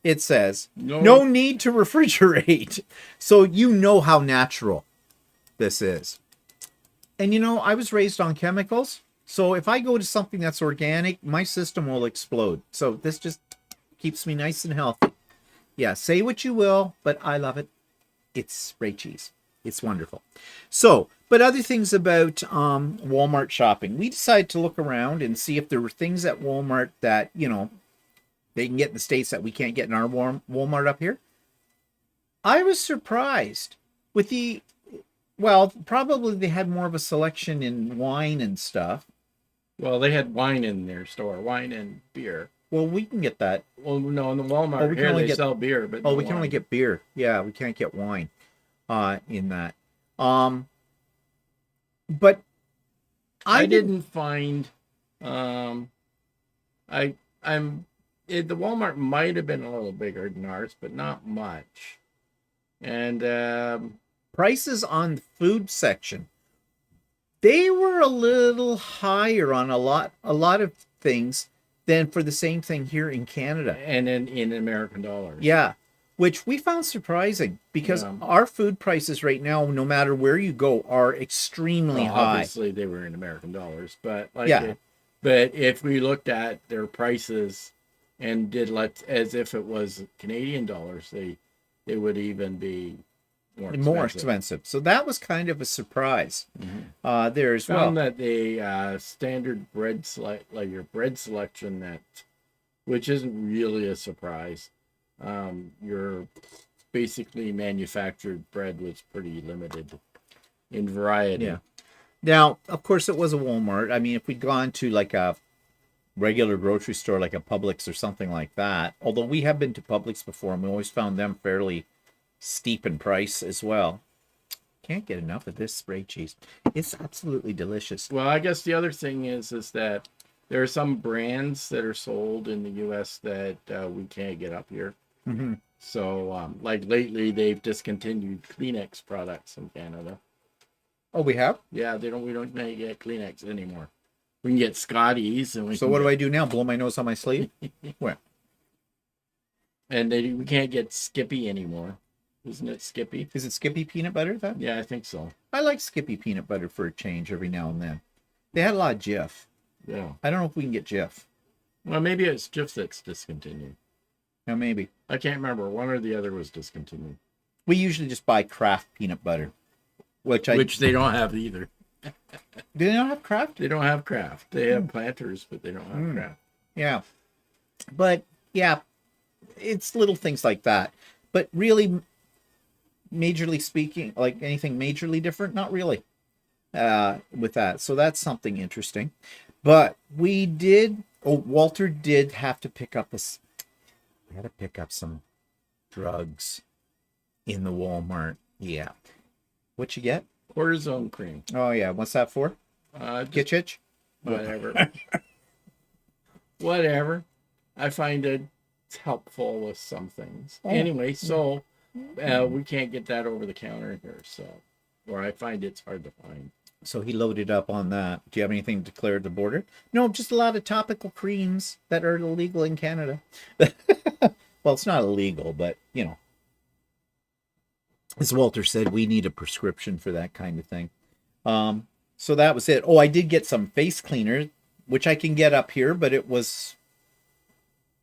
It says no need to refrigerate. So you know how natural this is. And I was raised on chemicals. So if I go to something that's organic, my system will explode. So this just keeps me nice and healthy. Yeah, say what you will, but I love it. It's spray cheese. It's wonderful. So, but other things about Walmart shopping. We decided to look around and see if there were things at Walmart that, they can get in the States that we can't get in our Walmart up here. I was surprised with probably they had more of a selection in wine and stuff. Well, they had wine in their store, wine and beer. Well, we can get that. Well, no, in the Walmart here they sell beer, but we can only get beer. Yeah, we can't get wine. In that. But I didn't find the Walmart might have been a little bigger than ours, but not much. And prices on the food section, they were a little higher on a lot of things than for the same thing here in Canada. And in American dollars. Yeah. Which we found surprising because our food prices right now, no matter where you go, are extremely high. Obviously, they were in American dollars, but but if we looked at their prices and did as if it was Canadian dollars, they would even be more expensive. So that was kind of a surprise. Mm-hmm. There as well. Found that the standard bread your bread selection which isn't really a surprise. Your basically manufactured bread was pretty limited in variety. Yeah. Now, of course, it was a Walmart. I mean, if we'd gone to like a regular grocery store, like a Publix or something like that, although we have been to Publix before, and we always found them fairly steep in price as well. Can't get enough of this spray cheese. It's absolutely delicious. Well, I guess the other thing is that there are some brands that are sold in the U.S. that we can't get up here. Mm-hmm. So, like lately, they've discontinued Kleenex products in Canada. Oh, we have? Yeah, we don't get Kleenex anymore. We can get Scotties, and So what do I do now? Blow my nose on my sleeve? What? And we can't get Skippy anymore. Isn't it Skippy? Is it Skippy peanut butter then? Yeah, I think so. I like Skippy peanut butter for a change every now and then. They had a lot of Jif. Yeah. I don't know if we can get Jif. Well, maybe it's Jif that's discontinued. Now maybe. I can't remember. One or the other was discontinued. We usually just buy Kraft peanut butter, which they don't have either. Do they not have Kraft? They don't have Kraft. They have Planters, but they don't have Kraft. Yeah. But yeah, it's little things like that. But really, majorly speaking, like anything majorly different, not really with that. So that's something interesting. But Walter did have to pick up we had to pick up some drugs in the Walmart. Yeah. What you get? Cortisone cream. Oh yeah. What's that for? Kitch itch? Whatever. Whatever. I find it helpful with some things. Oh. Anyway, so we can't get that over the counter here, or I find it's hard to find. So he loaded up on that. Do you have anything declared at the border? No, just a lot of topical creams that are illegal in Canada. Well, it's not illegal, but, you know. As Walter said, we need a prescription for that kind of thing. So that was it. Oh, I did get some face cleaner, which I can get up here, but it was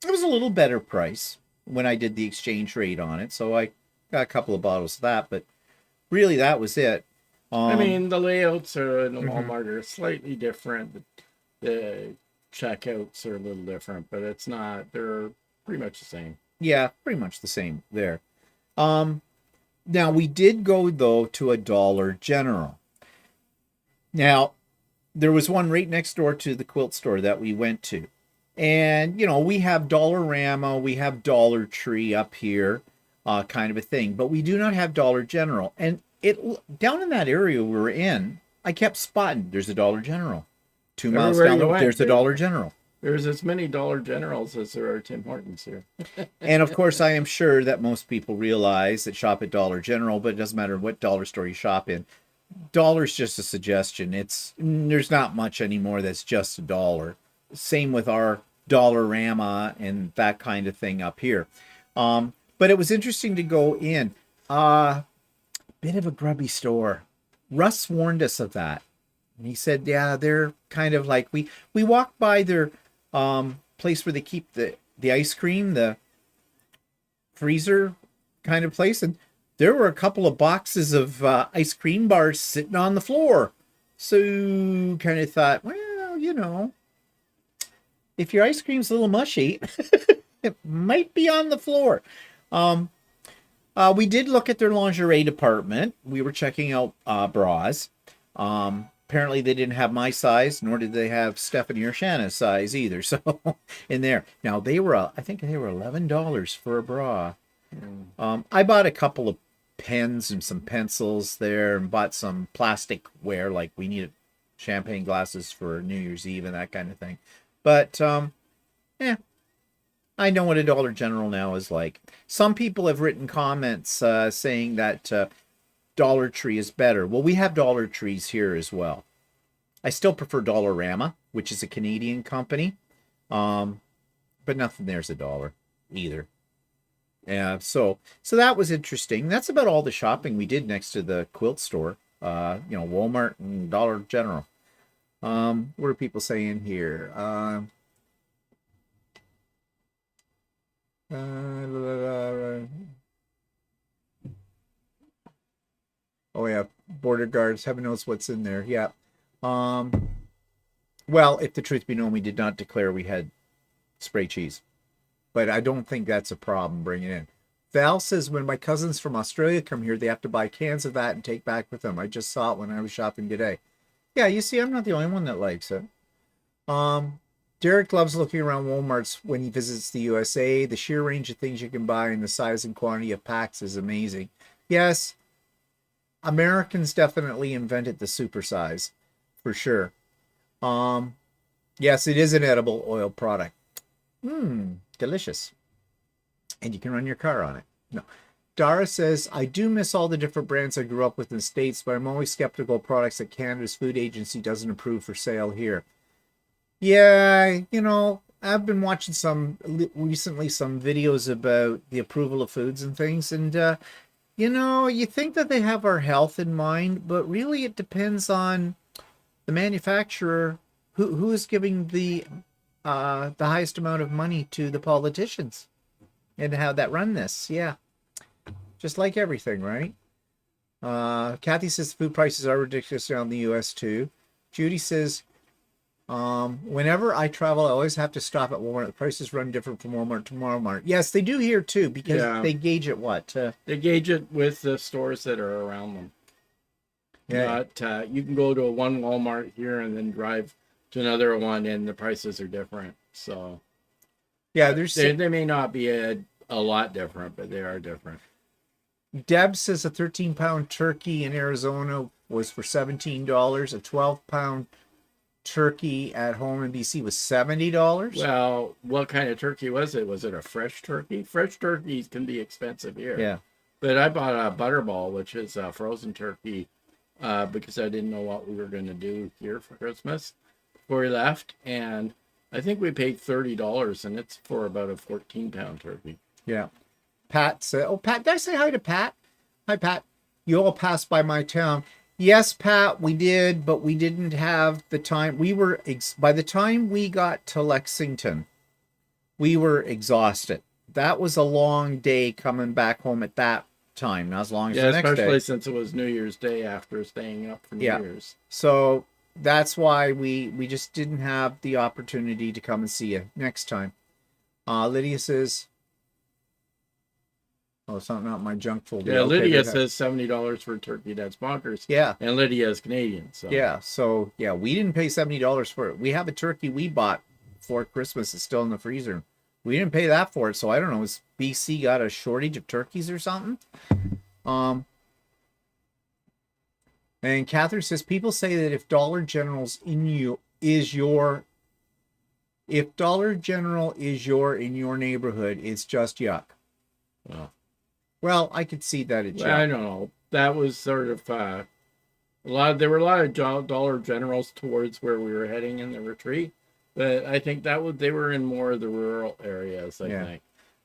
a little better price when I did the exchange rate on it. So I got a couple of bottles of that, but really that was it. I mean, the layouts are in the Walmart are slightly different. The checkouts are a little different, but it's not. They're pretty much the same. Yeah, pretty much the same there. Now we did go though to a Dollar General. Now there was one right next door to the quilt store that we went to, and you know we have Dollarama, we have Dollar Tree up here, kind of a thing, but we do not have Dollar General. And down in that area we were in, I kept spotting there's a Dollar General. 2 miles down the road, there's a Dollar General. There's as many Dollar Generals as there are Tim Hortons here. And of course, I am sure that most people realize that shop at Dollar General, but it doesn't matter what dollar store you shop in. Dollar's just a suggestion. There's not much anymore that's just $1. Same with our Dollarama and that kind of thing up here. But it was interesting to go in. Bit of a grubby store. Russ warned us of that. And he said, yeah, they're kind of like, we walked by their place where they keep the ice cream, the freezer kind of place, and there were a couple of boxes of ice cream bars sitting on the floor. So kind of thought, well, you know, if your ice cream's a little mushy, it might be on the floor. We did look at their lingerie department. We were checking out bras. Apparently they didn't have my size, nor did they have Stephanie or Shanna's size either. So in there. Now I think they were $11 for a bra. I bought a couple of pens and some pencils there and bought some plastic ware, like we needed champagne glasses for New Year's Eve and that kind of thing. But I know what a Dollar General now is like. Some people have written comments saying that Dollar Tree is better. Well, we have Dollar Trees here as well. I still prefer Dollarama, which is a Canadian company. But nothing there's $1 either. Yeah, so that was interesting. That's about all the shopping we did next to the quilt store. Walmart and Dollar General. What are people saying here? Oh yeah, border guards. Heaven knows what's in there. Yeah. Well, if the truth be known, we did not declare we had spray cheese, but I don't think that's a problem bringing in. Val says, when my cousins from Australia come here, they have to buy cans of that and take back with them. I just saw it when I was shopping today. Yeah, you see, I'm not the only one that likes it. Derek loves looking around Walmart's when he visits the USA. The sheer range of things you can buy and the size and quantity of packs is amazing. Yes, Americans definitely invented the supersize, for sure. Yes, it is an edible oil product. Delicious. And you can run your car on it. No. Dara says, I do miss all the different brands I grew up with in the States, but I'm always skeptical of products that Canada's food agency doesn't approve for sale here. Yeah, I've been watching recently some videos about the approval of foods and things, and you think that they have our health in mind, but really it depends on the manufacturer who is giving the highest amount of money to the politicians and how that run this. Yeah, just like everything, right? Kathy says food prices are ridiculous around the U.S. too. Judy says, whenever I travel, I always have to stop at Walmart. The prices run different from Walmart to Walmart. Yes, they do here too, because they gauge it they gauge it with the stores that are around them. Yeah. Not, you can go to one Walmart here and then drive to another one and the prices are different. So yeah, they may not be a lot different, but they are different. Deb says a 13-pound turkey in Arizona was for $17. A 12-pound turkey at home in BC was $70. Well, what kind of turkey was it? Was it a fresh turkey? Fresh turkeys can be expensive here. Yeah. But I bought a butterball, which is a frozen turkey, because I didn't know what we were going to do here for Christmas before we left. And I think we paid $30, and it's for about a 14-pound turkey. Yeah. Pat said, Pat, did I say hi to Pat? Hi, Pat. You all passed by my town. Yes, Pat, we did, but we didn't have the time. By the time we got to Lexington, we were exhausted. That was a long day coming back home at that time, not as long as the next day. Especially since it was New Year's Day after staying up for New Year's. So that's why we just didn't have the opportunity to come and see you next time. Lydia says, oh, it's not my junk folder. Yeah, Lydia says $70 for a turkey. That's bonkers. Yeah. And Lydia is Canadian. So yeah, we didn't pay $70 for it. We have a turkey we bought for Christmas. It's still in the freezer. We didn't pay that for it, so I don't know. Has BC got a shortage of turkeys or something? And Catherine says, people say that if Dollar General in your neighborhood, it's just yuck. Well, I could see that it's yuck. I don't know. That was sort of there were a lot of Dollar Generals towards where we were heading in the retreat, but I think they were in more of the rural areas, I think.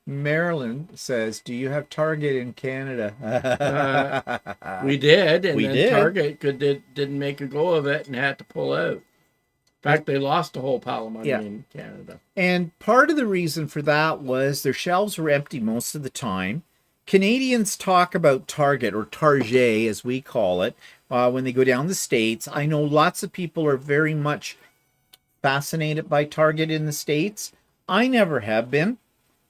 Marilyn says, do you have Target in Canada? We did, and then Target didn't make a go of it and had to pull out. In fact, they lost a whole pile of money in Canada. And part of the reason for that was their shelves were empty most of the time. Canadians talk about Target, or Target as we call it, when they go down the States. I know lots of people are very much fascinated by Target in the States. I never have been.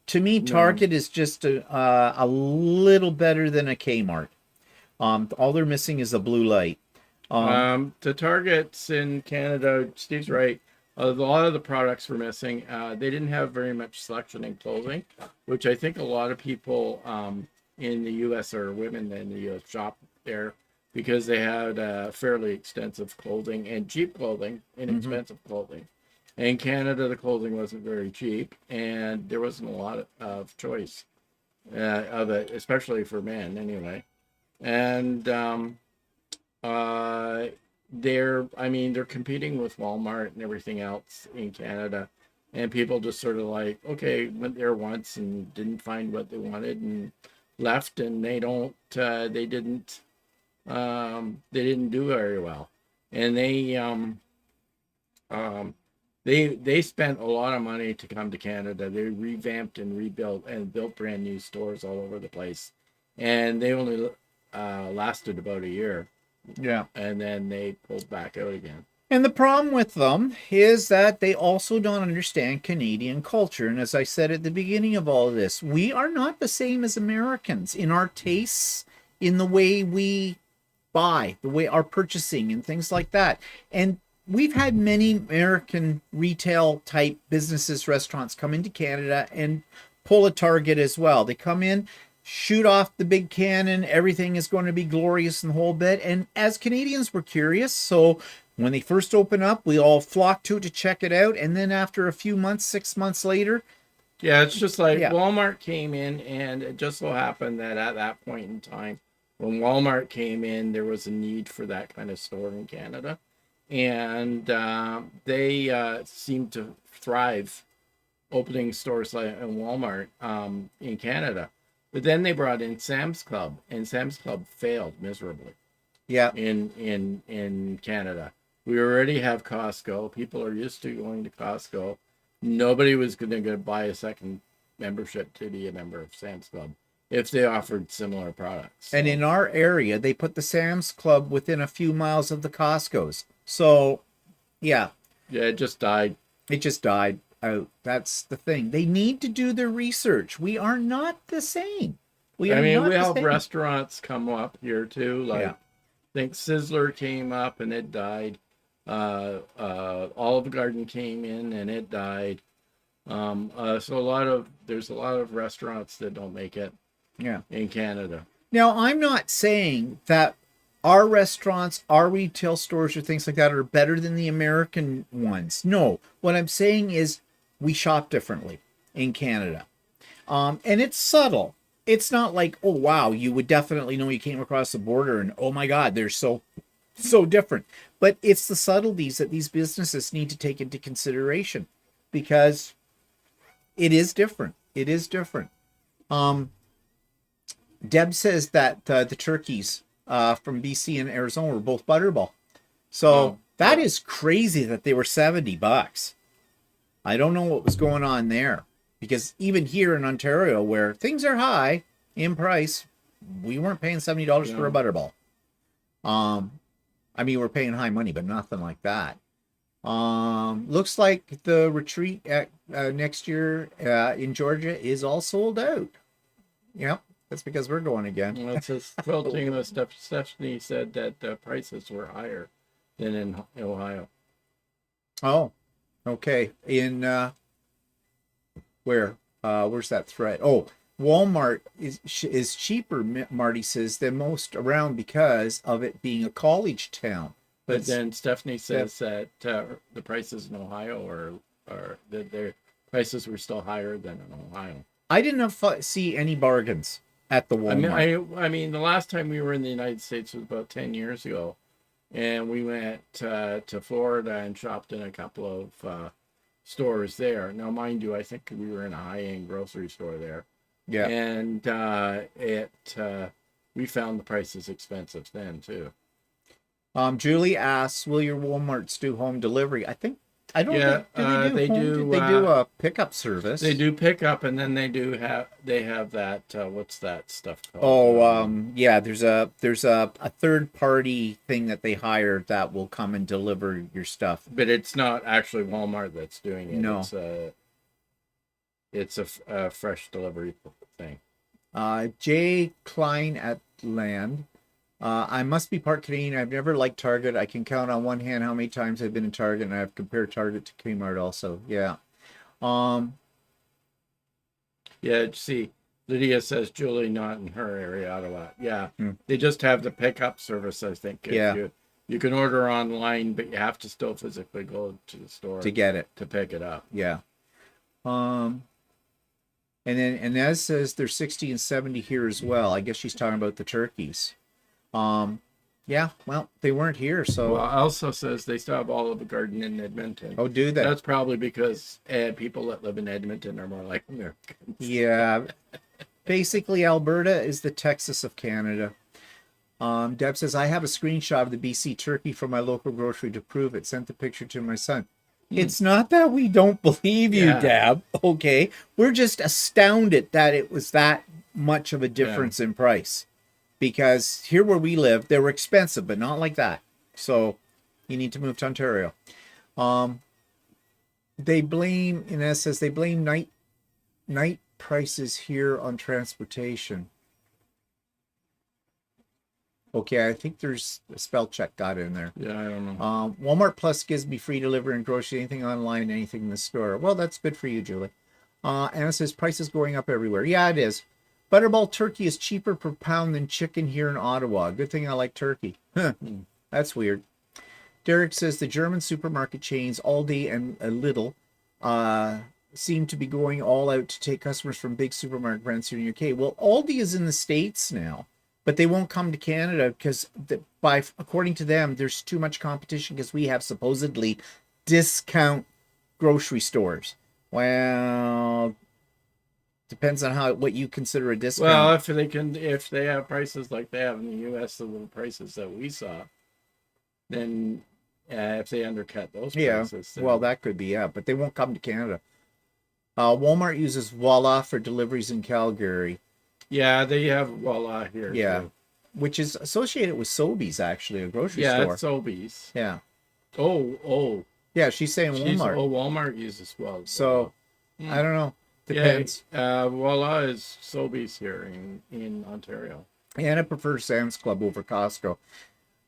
To me, Target is just a little better than a Kmart. All they're missing is a blue light. The Targets in Canada, Steve's right. A lot of the products were missing. They didn't have very much selection in clothing, which I think a lot of people in the U.S. or women in the U.S. shop there because they had fairly extensive clothing and cheap clothing, inexpensive clothing. In Canada, the clothing wasn't very cheap, and there wasn't a lot of choice of it, especially for men, anyway. And they're competing with Walmart and everything else in Canada, and people just sort of like, okay, went there once and didn't find what they wanted and left, and they didn't do very well, and they spent a lot of money to come to Canada. They revamped and rebuilt and built brand new stores all over the place. And they only lasted about a year. Yeah. And then they pulled back out again. And the problem with them is that they also don't understand Canadian culture. And as I said at the beginning of all of this, we are not the same as Americans in our tastes, in the way we buy, the way our purchasing and things like that. And we've had many American retail type businesses, restaurants come into Canada and pull a Target as well. They come in, shoot off the big cannon, everything is going to be glorious and the whole bit. And as Canadians, we're curious. So when they first open up, we all flock to it to check it out. And then after a few months, 6 months later, Yeah, it's just like yeah, Walmart came in, and it just so happened that at that point in time, when Walmart came in, there was a need for that kind of store in Canada, and they seemed to thrive opening stores like in Walmart in Canada. But then they brought in Sam's Club, and Sam's Club failed miserably yeah, in Canada. We already have Costco. People are used to going to Costco. Nobody was going to buy a second membership to be a member of Sam's Club if they offered similar products. and in our area, they put the Sam's Club within a few miles of the Costco's. So, yeah, Yeah, it just died. it just died out. That's the thing. They need to do their research. We are not the same. We I are mean, not we the have same. restaurants come up here too. Like, Yeah. I think Sizzler came up and it died. Olive Garden came in and it died. So there's a lot of restaurants that don't make it Yeah. in Canada. Now, I'm not saying that our restaurants, our retail stores, or things like that are better than the American ones. No, what I'm saying is we shop differently in Canada. And it's subtle. It's not like, oh wow, you would definitely know you came across the border and oh my God, they're so different. But it's the subtleties that these businesses need to take into consideration because it is different. It is different. Deb says that the turkeys from BC and Arizona were both Butterball. So Oh, that yeah. is crazy that they were $70. I don't know what was going on there because even here in Ontario, where things are high in price, we weren't paying $70 for a No. Butterball. I mean, we're paying high money, but nothing like that. Looks like the retreat at next year in Georgia is all sold out. Yep, that's because we're going again. Well, it says quilting with stuff. Stephanie said that the prices were higher than in Ohio. Oh, okay. In where? Where's that thread? Oh, Walmart is cheaper, Marty says, than most around because of it being a college town. But then Stephanie says that the prices in Ohio are that their prices were still higher than in Ohio. I didn't see any bargains at the Walmart. I mean, the last time we were in the United States was about 10 years ago, and we went to Florida and shopped in a couple of stores there. Now, mind you, I think we were in a high-end grocery store there, Yeah. and we found the prices expensive then too. Julie asks, "Will your WalMarts do home delivery?" I don't Yeah, think do they do. They do a pickup service. They do pick up, and then they have that what's that stuff called? Oh, yeah. There's a third party thing that they hire that will come and deliver your stuff. But it's not actually Walmart that's doing it. No. It's a fresh delivery thing. Jay Klein at Land. I must be part Canadian. I've never liked Target. I can count on one hand how many times I've been in Target, and I've compared Target to Kmart also. Yeah. Yeah, see, Lydia says Julie not in her area, Ottawa. Yeah, Hmm. they just have the pickup service, I think. Yeah. You can order online, but you have to still physically go to the store To get it. to pick it up. Yeah. And then Inez says there's 60 and 70 here as well. I guess she's talking about the turkeys. Yeah, well, they weren't here, so Well, also says they still have Olive Garden in Edmonton. oh, do that. That's probably because people that live in Edmonton are more like Americans. Yeah. Basically, Alberta is the Texas of Canada. Deb says, I have a screenshot of the BC turkey from my local grocery to prove it. Sent the picture to my son. It's not that we don't believe you, Yeah. Deb. Okay. We're just astounded that it was that much of a difference in price. Because here where we live, they were expensive, but not like that. So, You need to move to Ontario. They blame, Inez says, they blame night prices here on transportation. Okay, I think there's a spell check got in there. Yeah, I don't know. Walmart Plus gives me free delivery and grocery, anything online, anything in the store. Well, that's good for you, Julie. Anna says prices going up everywhere. Yeah, it is. Butterball turkey is cheaper per pound than chicken here in Ottawa. Good thing I like turkey. Huh, that's weird. Derek says the German supermarket chains, Aldi and a Lidl, seem to be going all out to take customers from big supermarket brands here in the UK. Well, Aldi is in the States now, but they won't come to Canada because, according to them, there's too much competition because we have supposedly discount grocery stores. Well, depends on what you consider a discount. Well, if they have prices like they have in the U.S., the little prices that we saw, then if they undercut those prices, then... well, that could be, yeah, but they won't come to Canada. Walmart uses Voila for deliveries in Calgary. Yeah, they have Voila here. Yeah, too. Which is associated with Sobeys, actually, a grocery store. Yeah, it's Sobeys. Yeah. Oh. Yeah, she's saying Walmart. Walmart uses well. So, I don't know. Depends. Yeah, Voila is Sobeys here in Ontario. Anna prefers Sam's Club over Costco.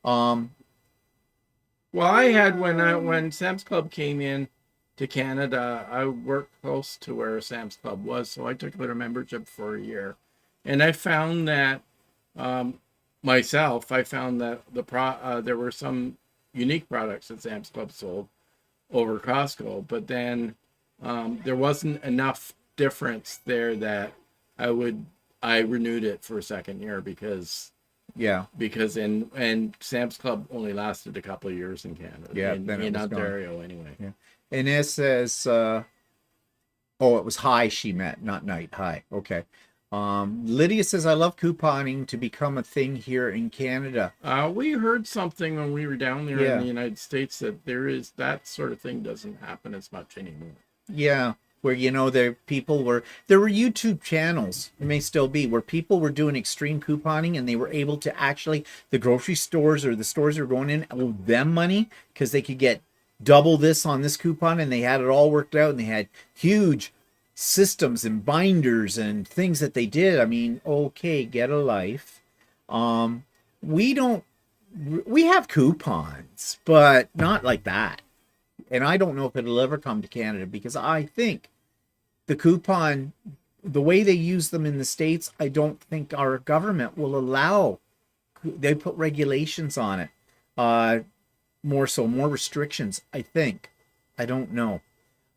Well, I had when Sam's Club came in to Canada, I worked close to where Sam's Club was, so I took a membership for a year, and I found that myself, that there were some unique products that Sam's Club sold over Costco, but then there wasn't enough difference there that I renewed it for a second year because Sam's Club only lasted a couple of years in Canada, in Ontario anyway. Yeah. And it says, it was high she met, not night. High. Okay. Lydia says, I love couponing to become a thing here in Canada. We heard something when we were down there in the United States that that sort of thing doesn't happen as much anymore. Yeah. Where, there were YouTube channels, it may still be, where people were doing extreme couponing and they were able to actually, the grocery stores or the stores they were going in, owe them money because they could get double this on this coupon, and they had it all worked out, and they had huge systems and binders and things that they did. I mean, okay, get a life. We have coupons, but not like that. And I don't know if it'll ever come to Canada because I think the coupon, the way they use them in the States, I don't think our government will allow. They put regulations on it. More restrictions, I think. I don't know.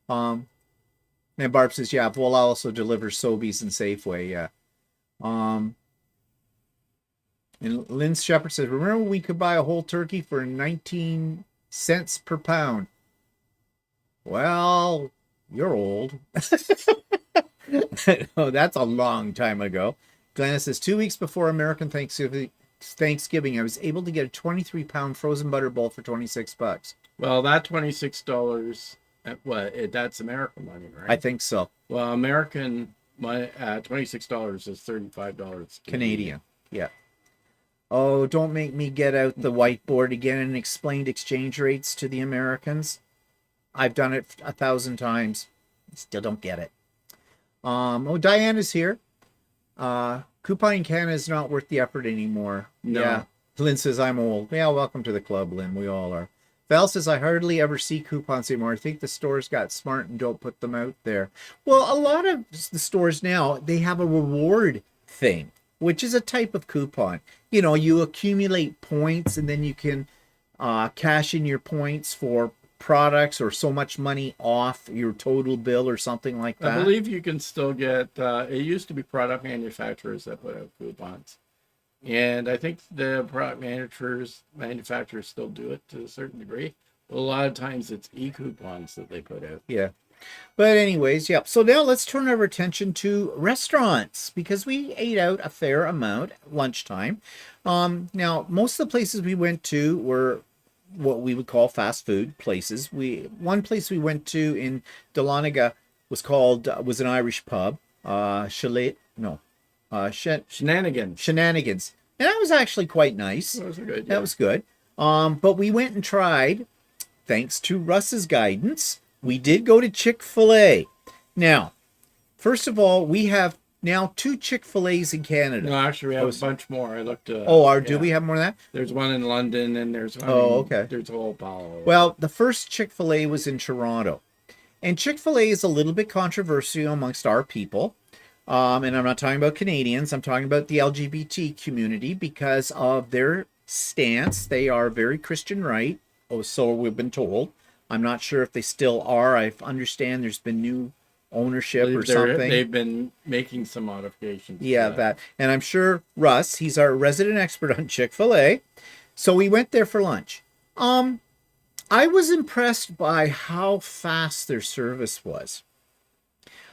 And Barb says, yeah, Voila also delivers Sobeys and Safeway, yeah. And Lynn Shepherd says, remember we could buy a whole turkey for 19 cents per pound? Well, you're old. Oh, that's a long time ago. Glenna says, 2 weeks before American Thanksgiving, I was able to get a 23-pound frozen butter bowl for $26. Well, that $26, that's American money, right? I think so. Well, American money, $26 is $35 Canadian. Yeah. Oh, don't make me get out the whiteboard again and explain exchange rates to the Americans. I've done it 1,000 times. Still don't get it. Diana's here. Couponing Canada is not worth the effort anymore. No. Yeah. Lynn says, I'm old. Yeah, welcome to the club, Lynn. We all are. Val says, I hardly ever see coupons anymore. I think the stores got smart and don't put them out there. Well, a lot of the stores now, they have a reward thing, which is a type of coupon. You accumulate points and then you can cash in your points for products or so much money off your total bill or something like that. I believe you can still get, it used to be product manufacturers that put out coupons. And I think the product manufacturers still do it to a certain degree. But a lot of times it's e-coupons that they put out. Yeah. But anyways, yeah. So now let's turn our attention to restaurants because we ate out a fair amount at lunchtime. Now, most of the places we went to were what we would call fast food places. One place we went to in Dahlonega was an Irish pub. Shenanigans. And that was actually quite nice. Those are good. That was good. But we went and tried, thanks to Russ's guidance, we did go to Chick-fil-A. Now, first of all, we have now 2 Chick-fil-A's in Canada. No, actually, we have a bunch more. I looked. Do we have more than that? There's one in London, and there's one. Okay. There's a whole pile. Well, the first Chick-fil-A was in Toronto, and Chick-fil-A is a little bit controversial amongst our people. And I'm not talking about Canadians. I'm talking about the LGBT community because of their stance. They are very Christian right. Oh, so we've been told. I'm not sure if they still are. I understand there's been new ownership or something. They've been making some modifications. Yeah, that. And I'm sure Russ, he's our resident expert on Chick-fil-A. So we went there for lunch. I was impressed by how fast their service was.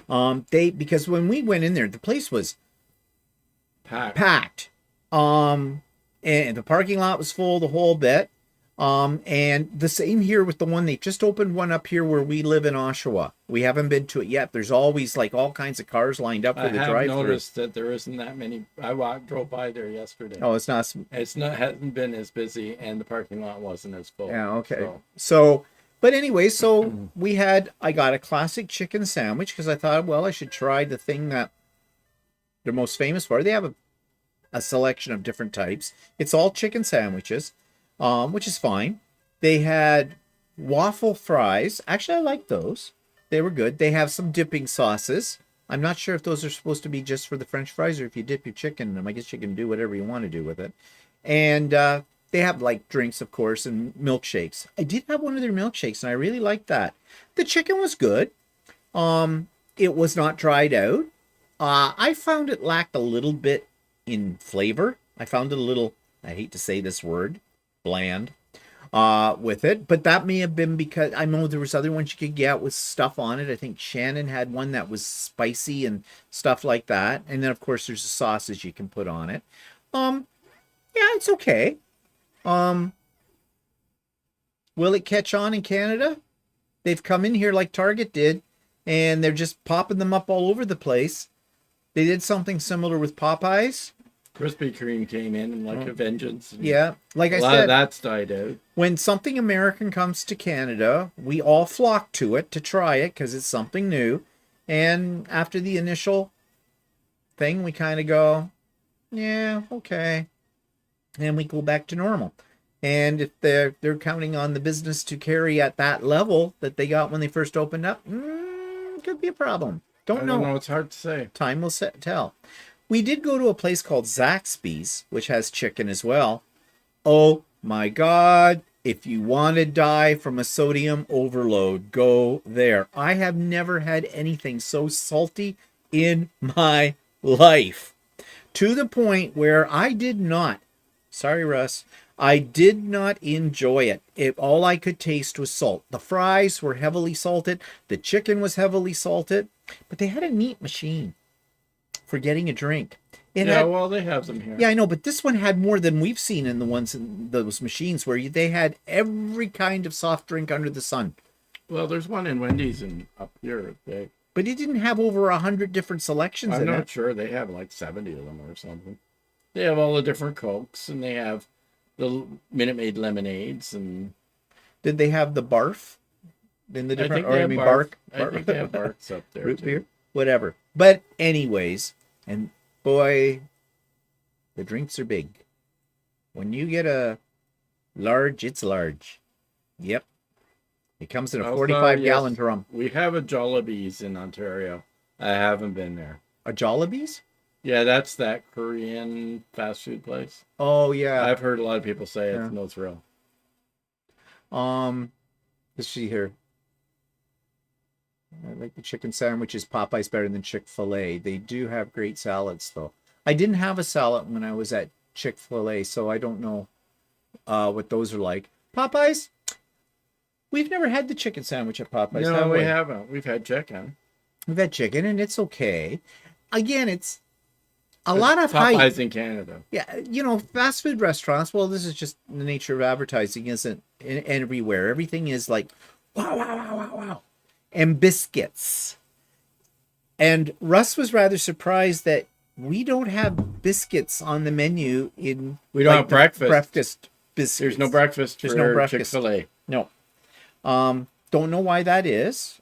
Because when we went in there, the place was packed. And the parking lot was full, the whole bit. And the same here with the one, they just opened one up here where we live in Oshawa. We haven't been to it yet. There's always like all kinds of cars lined up for the drive-thru. I have noticed that there isn't that many. I drove by there yesterday. Oh, it's not. Hasn't been as busy, and the parking lot wasn't as full. Yeah, okay. So but anyway, so I got a classic chicken sandwich because I thought, well, I should try the thing that they're most famous for. They have a selection of different types. It's all chicken sandwiches. Which is fine. They had waffle fries. Actually, I like those. They were good. They have some dipping sauces. I'm not sure if those are supposed to be just for the French fries or if you dip your chicken in them. I guess you can do whatever you want to do with it. And they have like drinks, of course, and milkshakes. I did have one of their milkshakes, and I really liked that. The chicken was good. It was not dried out. I found it lacked a little bit in flavor. I found it a little, I hate to say this word, bland with it, but that may have been because I know there was other ones you could get with stuff on it. I think Shannon had one that was spicy and stuff like that, and then of course there's a sausage you can put on it. Yeah, it's okay. Will it catch on in Canada? They've come in here like Target did, and they're just popping them up all over the place. They did something similar with Popeyes. Krispy Kreme came in and like a vengeance. Yeah, like I said, a lot of that's died out. When something American comes to Canada, we all flock to it to try it because it's something new. And after the initial thing, we kind of go, yeah, okay. And we go back to normal. And if they're counting on the business to carry at that level that they got when they first opened up, could be a problem. Don't know. It's hard to say. Time will tell. We did go to a place called Zaxby's, which has chicken as well. Oh my God. If you want to die from a sodium overload, go there. I have never had anything so salty in my life. To the point where I did not, sorry Russ, I did not enjoy it. All I could taste was salt. The fries were heavily salted. The chicken was heavily salted. But they had a neat machine for getting a drink. Well, they have them here. Yeah, I know, but this one had more than we've seen in the ones in those machines where they had every kind of soft drink under the sun. Well, there's one in Wendy's and up here. But it didn't have over 100 different selections in it. I'm not sure. They have like 70 of them or something. They have all the different Cokes, and they have the Minute Maid lemonades. And did they have the barf? In the different, I think bark? I think they have barks up there. Root beer? Whatever. But anyways, and boy, the drinks are big. When you get a large, it's large. Yep. It comes in a 45-gallon drum. We have a Jollibee's in Ontario. I haven't been there. A Jollibee's? Yeah, that's that Korean fast food place. Oh, yeah. I've heard a lot of people say it's no thrill. Let's see here. I like the chicken sandwiches. Popeye's better than Chick-fil-A. They do have great salads, though. I didn't have a salad when I was at Chick-fil-A, so I don't know what those are like. Popeyes? We've never had the chicken sandwich at Popeyes. No, we haven't. We've had chicken. We've had chicken, and it's okay. Again, it's a lot of Popeyes hype. in Canada. Yeah, fast food restaurants, well, this is just the nature of advertising, isn't it? Everywhere. Everything is like, wow, wow, wow, wow, wow. And biscuits. And Russ was rather surprised that we don't have biscuits on the menu in... We don't have breakfast. biscuits. There's no breakfast There's for no breakfast. Chick-fil-A. No. Don't know why that is.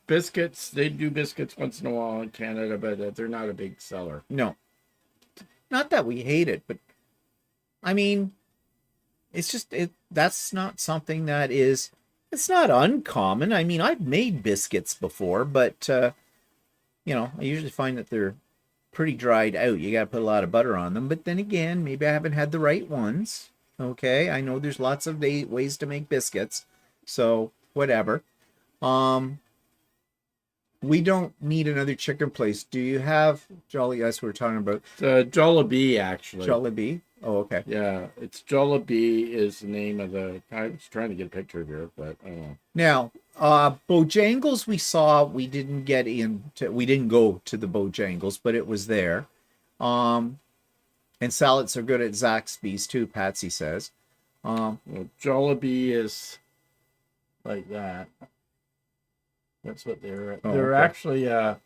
Biscuits, they do biscuits once in a while in Canada, but they're not a big seller. No. Not that we hate it, but I mean, it's just that's not something that is, it's not uncommon. I mean, I've made biscuits before, but you know, I usually find that they're pretty dried out. You got to put a lot of butter on them, but then again, maybe I haven't had the right ones. Okay, I know there's lots of ways to make biscuits, so whatever. We don't need another chicken place. Do you have Jolly? That's what we're talking about. Jollibee, actually. Jollibee. Oh, okay. Yeah, it's Jollibee is the name of the. I was trying to get a picture here, but I don't know. Now, Bojangles we saw. We didn't get into. We didn't go to the Bojangles, but it was there. And salads are good at Zaxby's too. Patsy says. Well, Jollibee is like that. That's what they're. Oh, they're okay. actually an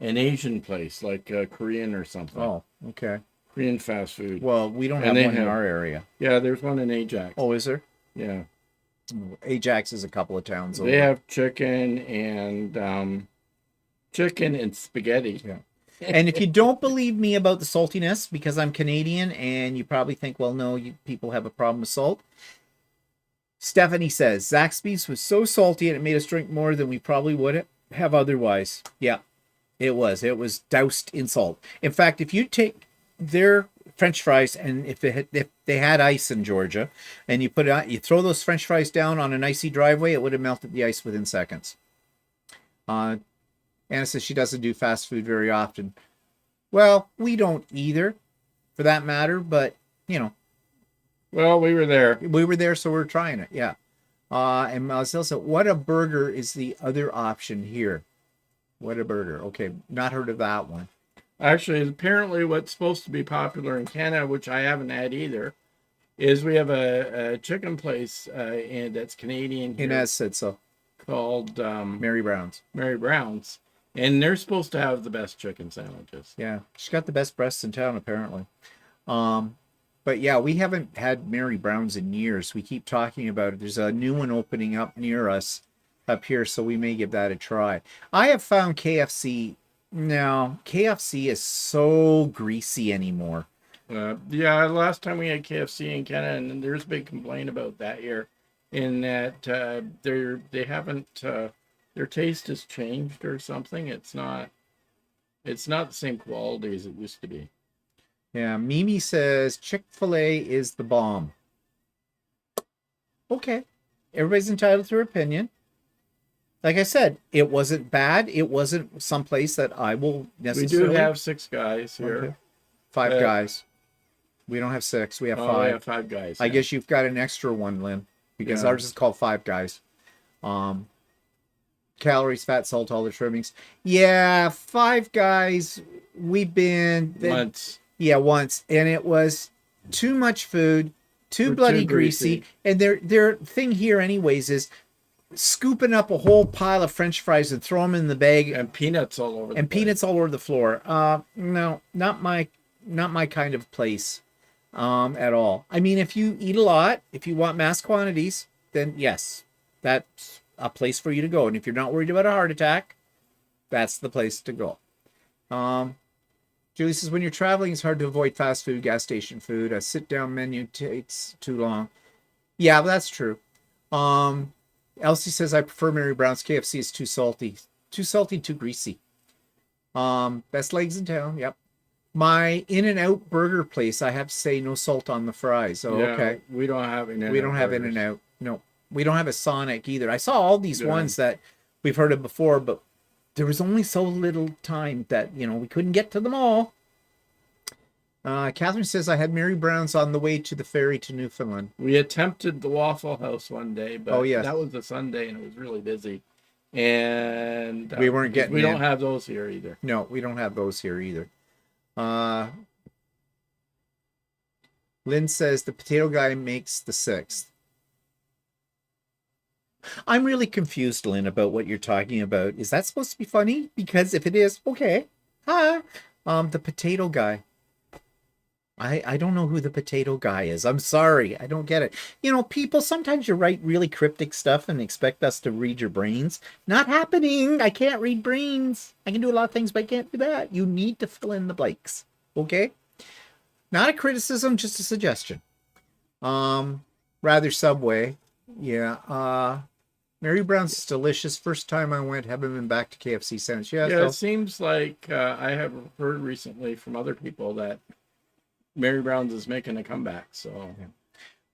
Asian place, like Korean or something. Oh, okay. Korean fast food. Well, we don't have And they one in have- our area. Yeah, there's one in Ajax. Oh, is there? Yeah, Ajax is a couple of towns over. they have chicken and spaghetti. Yeah. And if you don't believe me about the saltiness, because I'm Canadian, and you probably think, well, no, people have a problem with salt. Stephanie says, Zaxby's was so salty and it made us drink more than we probably would have otherwise. Yeah, it was. It was doused in salt. In fact, if you take their French fries, and if they had ice in Georgia, and you you throw those French fries down on an icy driveway, it would have melted the ice within seconds. Anna says she doesn't do fast food very often. Well, we don't either, for that matter, but, you know. Well, we were there. We were there, so we're trying it, yeah. And Marcel said, what a burger is the other option here? What a burger. Okay, not heard of that one. Actually, apparently what's supposed to be popular in Canada, which I haven't had either, is we have a chicken place that's Canadian here Inez said so. called Mary Brown's. Mary Brown's. And they're supposed to have the best chicken sandwiches. Yeah, she's got the best breasts in town, apparently. But yeah, we haven't had Mary Brown's in years. We keep talking about it. There's a new one opening up near us up here, so we may give that a try. I have found KFC. No, KFC is so greasy anymore. Yeah, last time we had KFC in Canada, and there's a big complaint about that here, in that they haven't their taste has changed or something. It's not the same quality as it used to be. Yeah, Mimi says Chick-fil-A is the bomb. Okay, everybody's entitled to their opinion. Like I said, it wasn't bad. It wasn't someplace that I will necessarily. We do have 6 guys here. Okay. 5 guys. We don't have 6. We have 5. We have 5 guys. I yeah. guess you've got an extra one, Lynn, because Yeah. ours is called 5 guys. Calories, fat, salt, all the trimmings. Yeah, 5 guys. We've been Once. Yeah, once, and it was too much food, too Or bloody too greasy. greasy. And their thing here, anyways, is scooping up a whole pile of French fries and throw them in the bag, And peanuts all over. and peanuts all over the floor. No, not my kind of place, at all. I mean, if you eat a lot, if you want mass quantities, then yes, that's a place for you to go. And if you're not worried about a heart attack, that's the place to go. Julie says, when you're traveling, it's hard to avoid fast food, gas station food. A sit-down menu takes too long. Yeah, that's true. Elsie says, I prefer Mary Brown's. KFC is too salty. Too salty, too greasy. Best legs in town, yep. My In-N-Out burger place, I have to say, no salt on the fries. Oh, Yeah, okay. We don't have In-N-Out. We don't have burgers. In-N-Out. No. We don't have a Sonic either. I saw all these Yeah. ones that we've heard of before, but there was only so little time that, we couldn't get to them all. Catherine says, I had Mary Brown's on the way to the ferry to Newfoundland. We attempted the Waffle House one day, but Oh, yes. that was a Sunday and it was really busy. And We weren't getting We in. don't have those here either. No, we don't have those here either. Lynn says, the potato guy makes the 6th. I'm really confused, Lynn, about what you're talking about. Is that supposed to be funny? Because if it is, okay. The potato guy. I don't know who the potato guy is. I'm sorry. I don't get it. You know, people, sometimes you write really cryptic stuff and expect us to read your brains. Not happening. I can't read brains. I can do a lot of things, but I can't do that. You need to fill in the blanks. Okay? Not a criticism, just a suggestion. Rather Subway. Yeah. Mary Brown's is delicious. First time I went, haven't been back to KFC since. Yeah, Yeah, so it seems like I have heard recently from other people that Mary Brown's is making a comeback. So,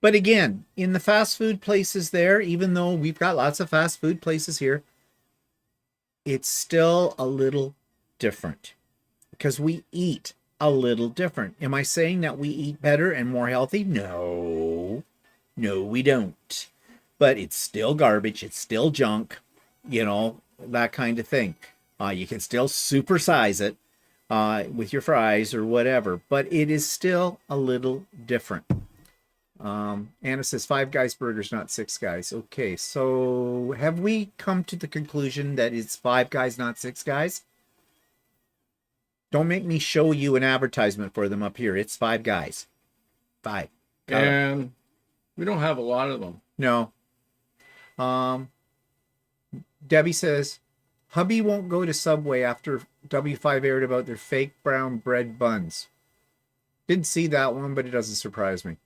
but again, in the fast food places there, even though we've got lots of fast food places here, it's still a little different because we eat a little different. Am I saying that we eat better and more healthy? No, we don't. But it's still garbage. It's still junk, you know, that kind of thing. You can still supersize it with your fries or whatever, but it is still a little different. Anna says 5 Guys burgers, not 6 Guys. Okay, so have we come to the conclusion that it's 5 Guys, not 6 Guys? Don't make me show you an advertisement for them up here. It's 5 Guys. 5. Got it. and we don't have a lot of them. No. Debbie says, hubby won't go to Subway after W5 aired about their fake brown bread buns. Didn't see that one, but it doesn't surprise me.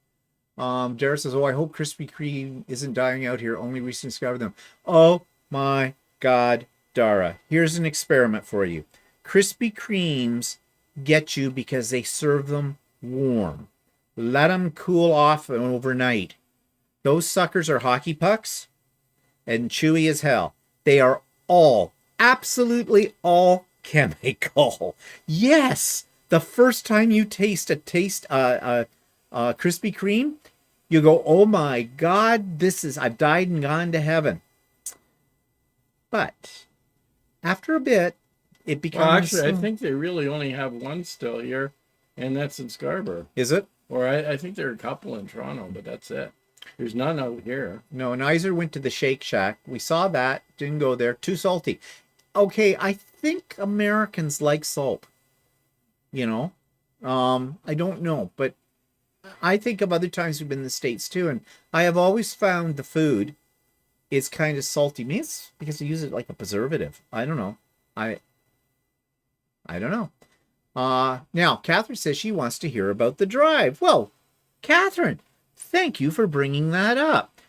Dara says, oh, I hope Krispy Kreme isn't dying out here. Only recently discovered them. Oh my God, Dara. Here's an experiment for you. Krispy Kremes get you because they serve them warm. Let them cool off overnight. Those suckers are hockey pucks and chewy as hell. They are all, absolutely all chemical. Yes, the first time you taste Krispy Kreme, you go, oh my God, I've died and gone to heaven. But after a bit, it becomes... Well, actually, I think they really only have one still here, and that's in Scarborough. Is it? Or I think there are a couple in Toronto, but that's it. There's none out here. No, Nizer went to the Shake Shack. We saw that. Didn't go there. Too salty. Okay, I think Americans like salt. You know? I don't know, but I think of other times we've been in the States too, and I have always found the food is kind of salty. Maybe it's because they use it like a preservative. I don't know. I don't know. Now, Catherine says she wants to hear about the drive. Well, Catherine, thank you for bringing that up.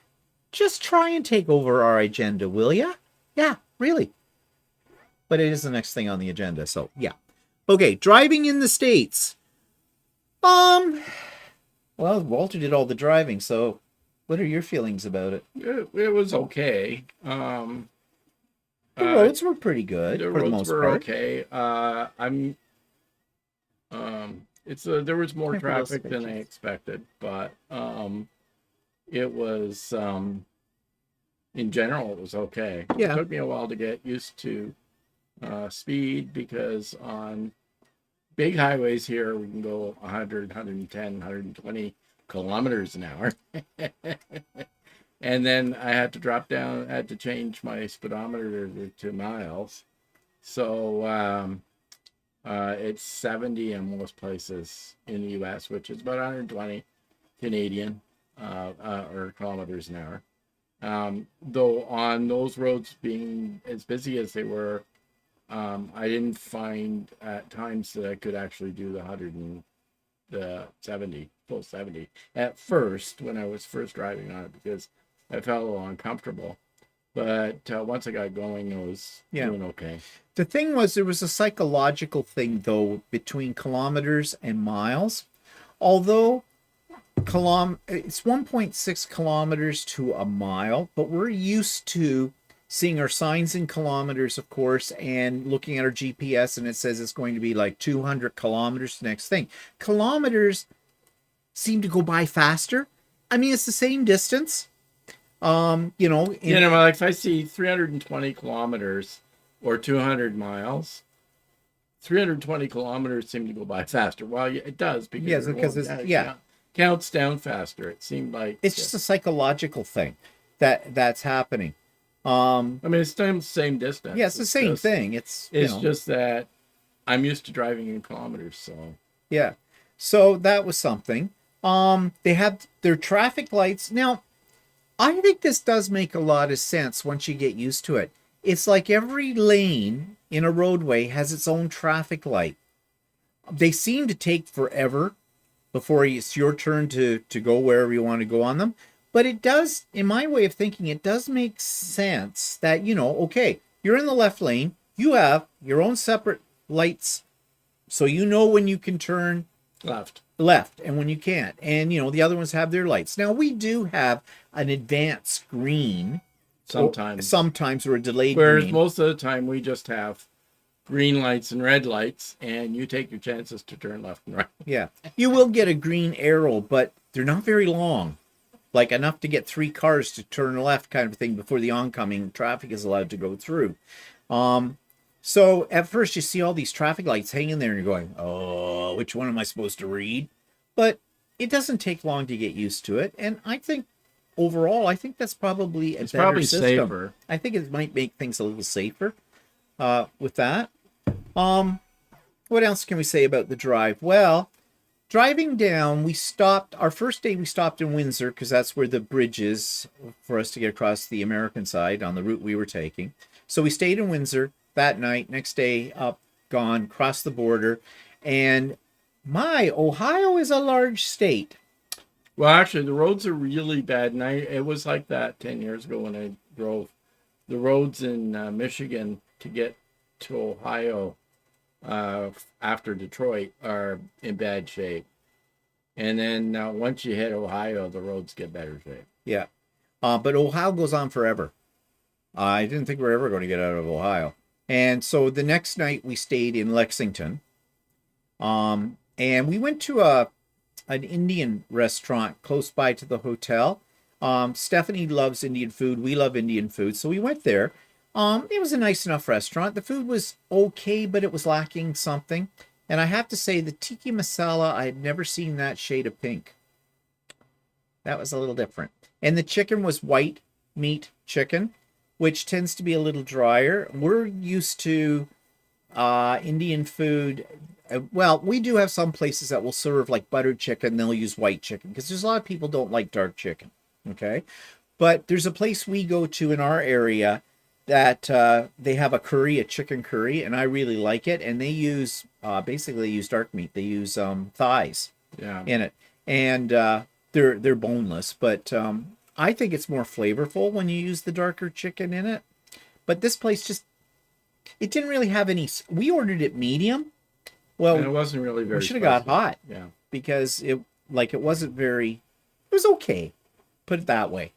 Just try and take over our agenda, will ya? Yeah, really. But it is the next thing on the agenda, so yeah. Okay, driving in the States. Well, Walter did all the driving, so what are your feelings about it? It was okay. The roads were pretty good The for the roads most were part. okay. There was more Careful those traffic than I pictures. expected, but it was in general it was okay. Yeah. It took me a while to get used to speed because on big highways here we can go 100, 110, 120 kilometers an hour. And then I had to drop down, I had to change my speedometer to miles. So it's 70 in most places in the US, which is about 120 Canadian or kilometers an hour. Though on those roads being as busy as they were, I didn't find at times that I could actually do the 100 and the 70, full 70 at first when I was first driving on it because I felt a little uncomfortable. But once I got going, it was doing okay. The thing was, there was a psychological thing, though, between kilometers and miles. Although it's 1.6 kilometers to a mile, but we're used to seeing our signs in kilometers, of course, and looking at our GPS, and it says it's going to be like 200 kilometers the next thing. Kilometers seem to go by faster. I mean, it's the same distance. Like if I see 320 kilometers or 200 miles, 320 kilometers seem to go by faster. Well, it does because it counts down faster. It seemed like it's just a psychological thing that's happening. I mean, it's still the same distance. Yeah, it's the same thing. It's just that I'm used to driving in kilometers, so yeah. So that was something. They have their traffic lights. Now, I think this does make a lot of sense once you get used to it. It's like every lane in a roadway has its own traffic light. They seem to take forever before it's your turn to go wherever you want to go on them. But it does, in my way of thinking, it does make sense that, okay, you're in the left lane, you have your own separate lights, so you know when you can turn left and when you can't. And, the other ones have their lights. Now, we do have an advanced green. Sometimes, or a delayed Whereas green. most of the time we just have green lights and red lights, and you take your chances to turn left and right. Yeah. You will get a green arrow, but they're not very long. Like enough to get 3 cars to turn left kind of thing before the oncoming traffic is allowed to go through. So at first you see all these traffic lights hanging there and you're going, oh, which one am I supposed to read? But it doesn't take long to get used to it. And I think overall, that's probably a better system. Safer. I think it might make things a little safer with that. What else can we say about the drive? Well, driving down, our first day we stopped in Windsor because that's where the bridge is for us to get across the American side on the route we were taking. So we stayed in Windsor that night. Next day, up, gone, crossed the border. And Ohio is a large state. Well, actually, the roads are really bad. And it was like that 10 years ago when I drove. The roads in Michigan to get to Ohio after Detroit are in bad shape. And then once you hit Ohio, the roads get better shape. Yeah. But Ohio goes on forever. I didn't think we were ever going to get out of Ohio. And so the next night we stayed in Lexington. And we went to an Indian restaurant close by to the hotel. Stephanie loves Indian food. We love Indian food. So we went there. It was a nice enough restaurant. The food was okay, but it was lacking something. And I have to say, the tiki masala, I had never seen that shade of pink. That was a little different. And the chicken was white meat chicken, which tends to be a little drier. We're used to Indian food. Well, we do have some places that will serve like buttered chicken. They'll use white chicken because there's a lot of people don't like dark chicken. Okay. But there's a place we go to in our area that they have a chicken curry, and I really like it. And they use basically use dark meat. They use thighs in it, and they're boneless. But I think it's more flavorful when you use the darker chicken in it. But this place it didn't really have any. We ordered it medium. Well, and it wasn't really very. We should have got hot. Yeah, because it wasn't very. It was okay, put it that way.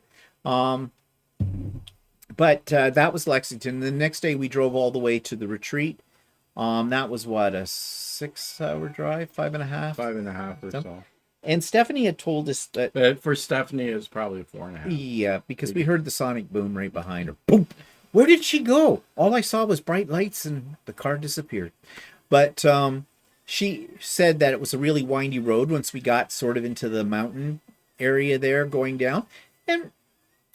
But that was Lexington. The next day we drove all the way to the retreat. That was what, a 6-hour drive, 5.5? 5.5 or so. And Stephanie had told us that. But for Stephanie, it was probably 4.5. Yeah, because we heard the sonic boom right behind her. Boom! Where did she go? All I saw was bright lights and the car disappeared. But she said that it was a really windy road once we got sort of into the mountain area there going down. And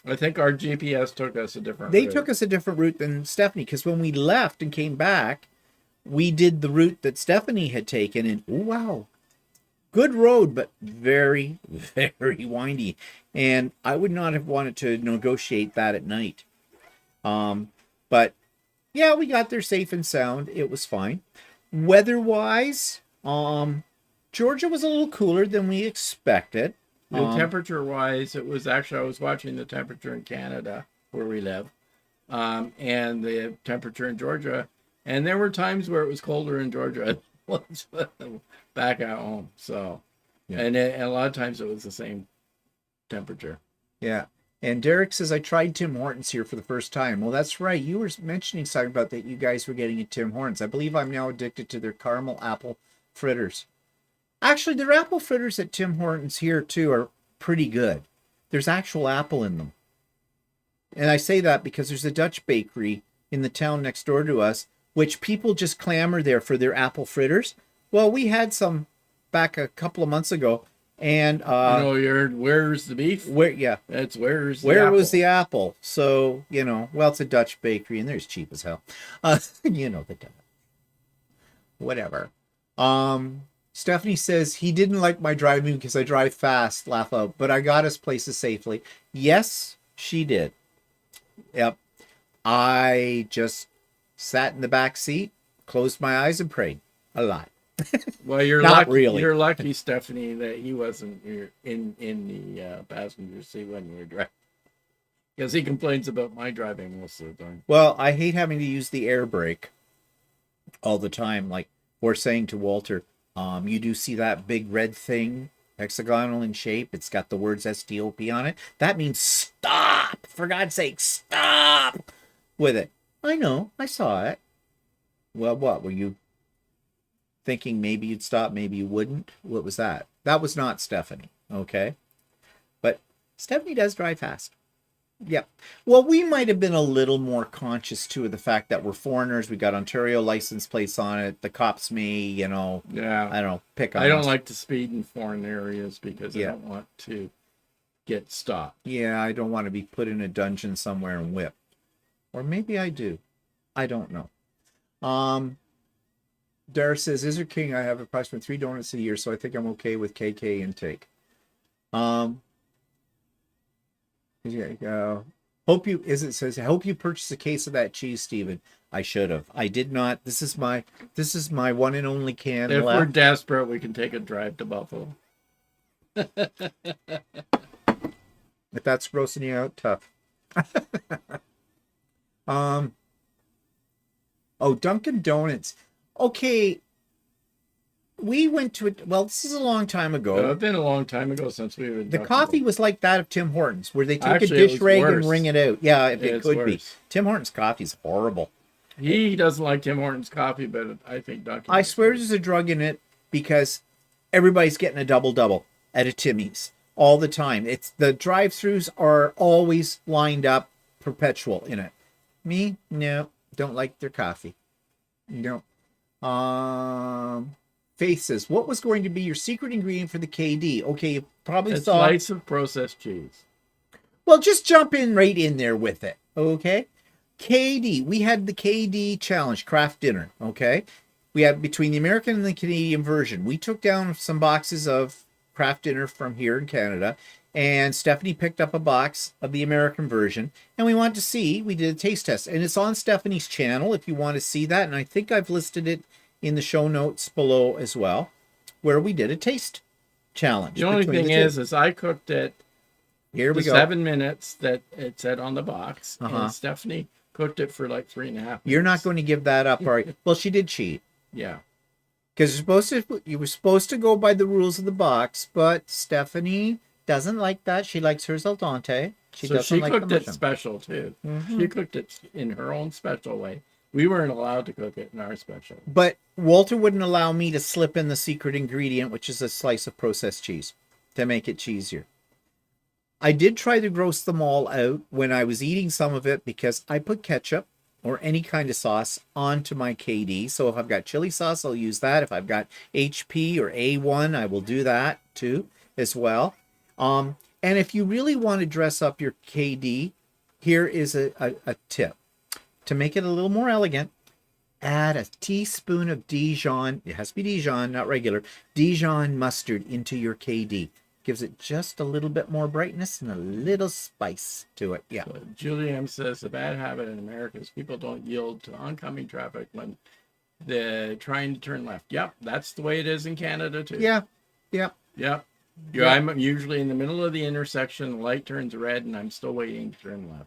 I think our GPS took us a different route. They took us a different route than Stephanie, because when we left and came back, we did the route that Stephanie had taken, and wow, good road, but very, very windy. And I would not have wanted to negotiate that at night. But yeah, we got there safe and sound. It was fine. Weather-wise, Georgia was a little cooler than we expected. Temperature-wise, it was actually, I was watching the temperature in Canada, where we live, and the temperature in Georgia, and there were times where it was colder in Georgia back at home. So, yeah. And a lot of times it was the same temperature. Yeah. And Derek says, I tried Tim Hortons here for the first time. Well, that's right. You were mentioning something about that you guys were getting at Tim Hortons. I believe I'm now addicted to their caramel apple fritters. Actually, their apple fritters at Tim Hortons here, too, are pretty good. There's actual apple in them. And I say that because there's a Dutch bakery in the town next door to us, which people just clamor there for their apple fritters. Well, we had some back a couple of months ago. And where's the beef? Where was the apple? So, well, it's a Dutch bakery and they're as cheap as hell. The Dutch. Whatever. Stephanie says he didn't like my driving because I drive fast, laugh out, but I got us places safely. Yes, she did. Yep. I just sat in the back seat, closed my eyes, and prayed a lot. Well, you're Not lucky. really. You're lucky, Stephanie, that he wasn't in the passenger seat when you were driving, because he complains about my driving most of the time. Well, I hate having to use the air brake all the time. Like we're saying to Walter, you do see that big red thing, hexagonal in shape. It's got the words STOP on it. That means stop. For God's sake, stop with it. I know. I saw it. Well, what were you thinking? Maybe you'd stop, maybe you wouldn't. What was that? That was not Stephanie. Okay. But Stephanie does drive fast. Yep. Well, we might have been a little more conscious too of the fact that we're foreigners. We got Ontario license plates on it. The cops may, Yeah. I don't know, pick on I don't us. like to speed in foreign areas because I Yeah. don't want to get stopped. Yeah, I don't want to be put in a dungeon somewhere and whipped. Or maybe I do. I don't know. Dara says, Is there King? I have approximately 3 donuts a year, so I think I'm okay with KK intake. Hope you purchased a case of that cheese, Stephen. I should have. I did not. This is my one and only can If left. we're desperate, we can take a drive to Buffalo. If that's grossing you out, tough. Dunkin' Donuts. Okay. We went to it. Well, this is a long time ago. It's been a long time ago since we were. The coffee was like that of Tim Hortons, where they take Actually, a dish rag and wring it out. Yeah, if it It's could be. worse. Tim Hortons coffee is horrible. He doesn't like Tim Hortons coffee, but I think Dunkin'. I swear there's a drug in it because everybody's getting a double at a Timmy's all the time. It's the drive-throughs are always lined up, perpetual in it. Me, no, don't like their coffee. No. Faith says, what was going to be your secret ingredient for the KD? Okay, you probably A saw. slice of processed cheese. Well, just jump in right in there with it. Okay. KD. We had the KD challenge, craft dinner. Okay. We had between the American and the Canadian version. We took down some boxes of craft dinner from here in Canada, and Stephanie picked up a box of the American version, and we wanted to see. We did a taste test, and it's on Stephanie's channel if you want to see that. And I think I've listed it in the show notes below as well, where we did a taste challenge. The only thing is I cooked it. Here we go. 7 minutes that it said on the box, Uh-huh. and Stephanie cooked it for like 3.5 minutes. You're not going to give that up, all right? Well, she did cheat. Yeah. Because you were supposed to go by the rules of the box, but Stephanie doesn't like that. She likes hers al dente. She doesn't like cooked the it mushroom. special too. Mhm. She cooked it in her own special way. We weren't allowed to cook it in our special. But Walter wouldn't allow me to slip in the secret ingredient, which is a slice of processed cheese, to make it cheesier. I did try to gross them all out when I was eating some of it because I put ketchup or any kind of sauce onto my KD. So if I've got chili sauce, I'll use that. If I've got HP or A1, I will do that too as well. And if you really want to dress up your KD, here is a tip. To make it a little more elegant, add a teaspoon of Dijon, it has to be Dijon, not regular, Dijon mustard into your KD. Gives it just a little bit more brightness and a little spice to it. Yeah. So Julian says the bad habit in America is people don't yield to oncoming traffic when they're trying to turn left. Yep, that's the way it is in Canada too. Yeah. Yeah. Yep. Yeah. I'm usually in the middle of the intersection, the light turns red, and I'm still waiting to turn left.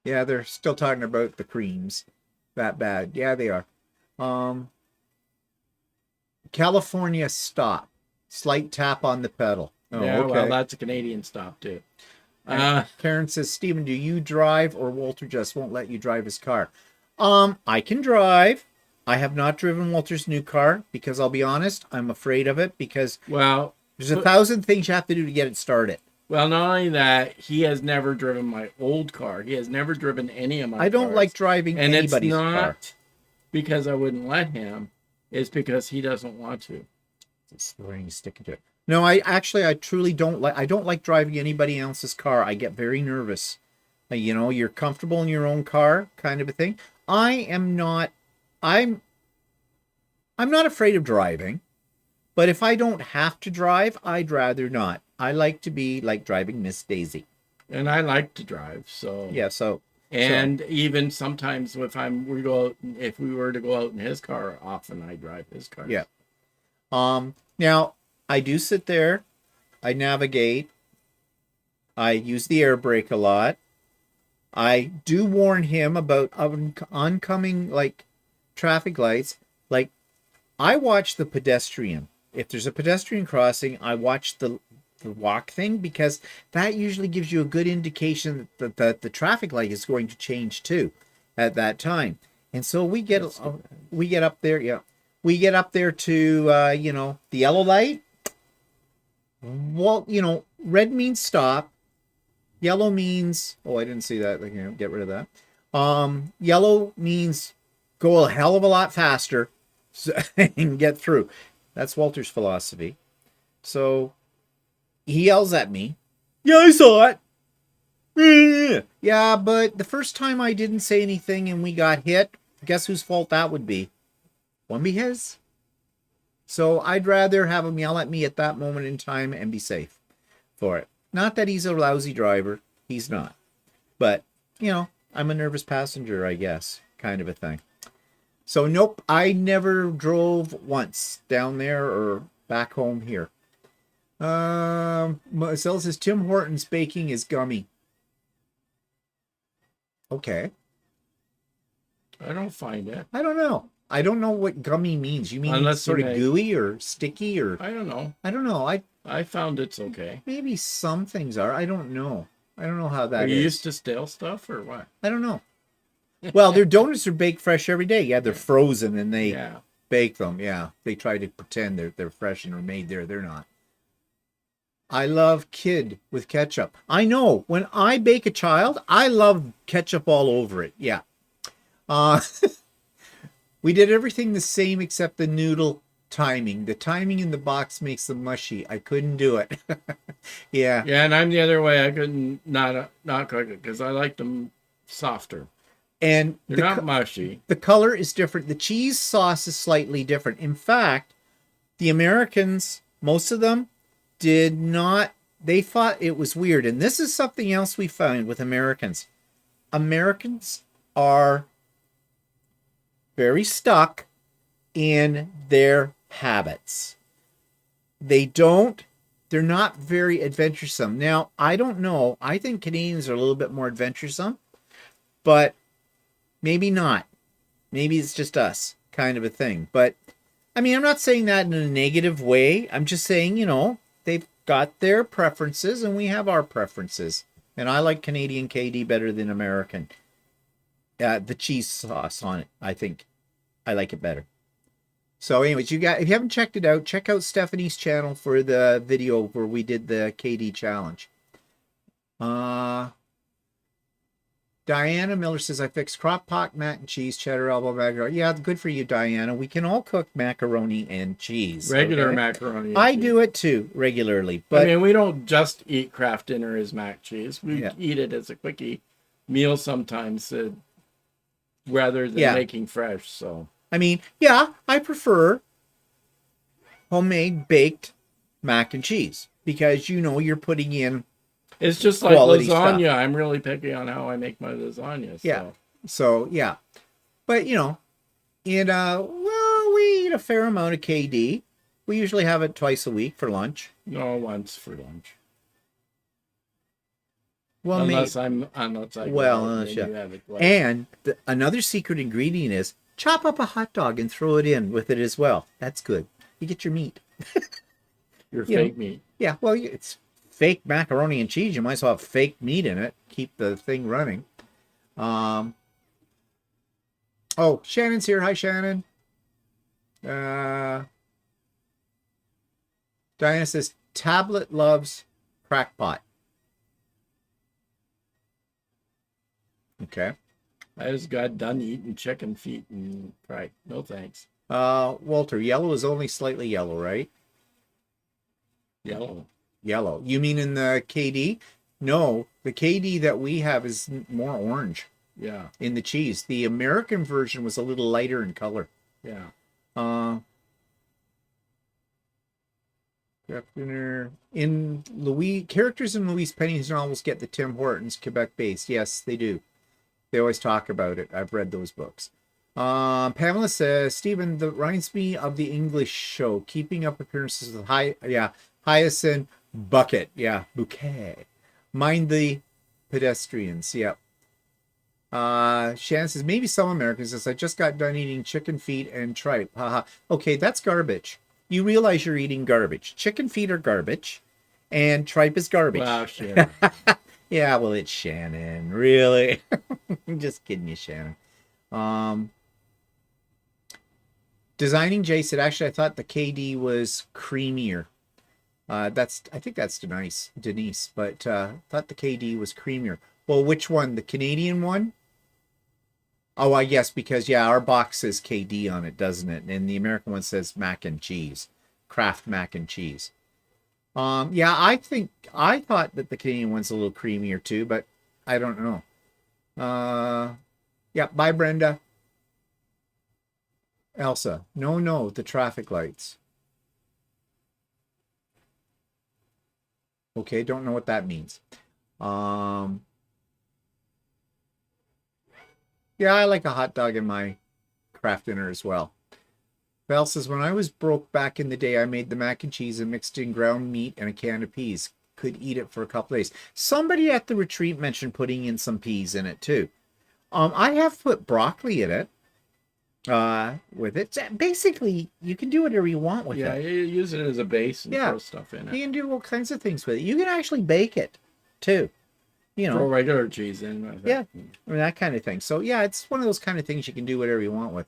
Yeah, they're still talking about the creams. That bad. Yeah, they are. California stop. Slight tap on the pedal. Oh, Yeah, okay. well, that's a Canadian stop too. Karen says, Stephen, do you drive or Walter just won't let you drive his car? I can drive. I have not driven Walter's new car because I'll be honest, I'm afraid of it because Well, there's 1,000 things you have to do to get it started. well, not only that, he has never driven my old car. He has never driven any of my I don't cars. like driving And it's anybody's not car. because I wouldn't let him. It's because he doesn't want to. It's learning to stick to it. No, I truly don't like. I don't like driving anybody else's car. I get very nervous. You're comfortable in your own car, kind of a thing. I am not. I'm I'm not afraid of driving, but if I don't have to drive, I'd rather not. I like to be like driving Miss Daisy. And I like to drive, so Yeah, so and even sometimes if we were to go out in his car, often I drive his car. yeah. Now I do sit there, I navigate, I use the air brake a lot. I do warn him about oncoming like traffic lights. Like I watch the pedestrian. If there's a pedestrian crossing, I watch the walk thing because that usually gives you a good indication that the traffic light is going to change too at that time. And so we get up there, yeah. We get up there to the yellow light. Well, red means stop. Yellow means, oh, I didn't see that. Get rid of that. Yellow means go a hell of a lot faster and get through. That's Walter's philosophy. So he yells at me. Yeah, I saw it. Yeah, but the first time I didn't say anything and we got hit, guess whose fault that would be? Wouldn't be his. So I'd rather have him yell at me at that moment in time and be safe for it. Not that he's a lousy driver. He's not. But, I'm a nervous passenger, I guess. Kind of a thing. So, nope, I never drove once down there or back home here. Marcel says Tim Hortons baking is gummy. Okay. I don't find it. I don't know. I don't know what gummy means. You mean Unless it's sort of gooey or sticky or... I don't know. I don't know. I found it's okay. Maybe some things are. I don't know. I don't know how that Are is. you used to stale stuff or what? I don't know. Well, their donuts are baked fresh every day. Yeah, they're frozen and they bake them. Yeah, they try to pretend they're fresh and are made there. They're not. I love kid with ketchup. I know. When I bake a child, I love ketchup all over it. Yeah. We did everything the same except the noodle timing. The timing in the box makes them mushy. I couldn't do it. Yeah. Yeah, and I'm the other way. I couldn't not cook it because I like them softer. And they're not mushy. The color is different. The cheese sauce is slightly different. In fact, the Americans, most of them, did not. They thought it was weird. And this is something else we found with Americans. Americans are very stuck in their habits. They're not very adventuresome. Now, I don't know. I think Canadians are a little bit more adventuresome, but maybe not. Maybe it's just us kind of a thing. But, I mean, I'm not saying that in a negative way. I'm just saying, they've got their preferences and we have our preferences. And I like Canadian KD better than American. The cheese sauce on it, I think I like it better. So anyways, if you haven't checked it out, check out Stephanie's channel for the video where we did the KD challenge. Diana Miller says, I fixed crock pot, mac and cheese, cheddar, elbow macaroni. Yeah, good for you, Diana. We can all cook macaroni and cheese. Regular macaroni and I cheese. do it too, regularly. But I mean, we don't just eat Kraft dinner as mac cheese. We eat it as a quickie meal sometimes rather than making fresh. So I mean, I prefer homemade baked mac and cheese because, you're putting in it's just like lasagna. Stuff. I'm really picky on how I make my lasagna. So. Yeah. So, yeah. But, well, we eat a fair amount of KD. We usually have it twice a week for lunch. No, once for lunch. Well, unless I and another secret ingredient is chop up a hot dog and throw it in with it as well. That's good. You get your meat. Your fake meat. Yeah, well, it's fake macaroni and cheese. You might as well have fake meat in it. Keep the thing running. Oh, Shannon's here. Hi, Shannon. Diana says, Tablet loves crackpot. Okay. I just got done eating chicken feet and fried. No thanks. Walter, yellow is only slightly yellow, right? Yellow. You mean in the KD? No, the KD that we have is more orange. Yeah. In the cheese. The American version was a little lighter in color. Yeah. Uh, craft dinner in Louis characters in Louise Penny's novels get the Tim Hortons Quebec base. Yes, they do. They always talk about it. I've read those books. Pamela says, Stephen, that reminds me of the English show, Keeping Up Appearances with Hyacinth Bucket. Yeah, bouquet. Mind the pedestrians. Yep. Shannon says, maybe some Americans says, I just got done eating chicken feet and tripe. Haha. Okay, that's garbage. You realize you're eating garbage. Chicken feet are garbage, and tripe is garbage. Wow, shit. Yeah, well, it's Shannon. Really? I'm just kidding you, Shannon. Designing Jay said, actually, I thought the KD was creamier. I think that's Denise, but thought the KD was creamier. Well, which one? The Canadian one? Oh, I guess because, yeah, our box says KD on it, doesn't it? And the American one says mac and cheese, Kraft mac and cheese. Yeah, I thought that the Canadian one's a little creamier too, but I don't know. Yeah, bye, Brenda. Elsa, no, the traffic lights. Okay, don't know what that means. Yeah, I like a hot dog in my craft dinner as well. Val says, when I was broke back in the day, I made the mac and cheese and mixed in ground meat and a can of peas. Could eat it for a couple days. Somebody at the retreat mentioned putting in some peas in it too. I have put broccoli in it. With it. Basically, you can do whatever you want with it. Yeah, you use it as a base and throw stuff in it. You can do all kinds of things with it. You can actually bake it too. You know, throw regular cheese in. I think. Yeah, I mean, that kind of thing. So yeah, it's one of those kind of things you can do whatever you want with.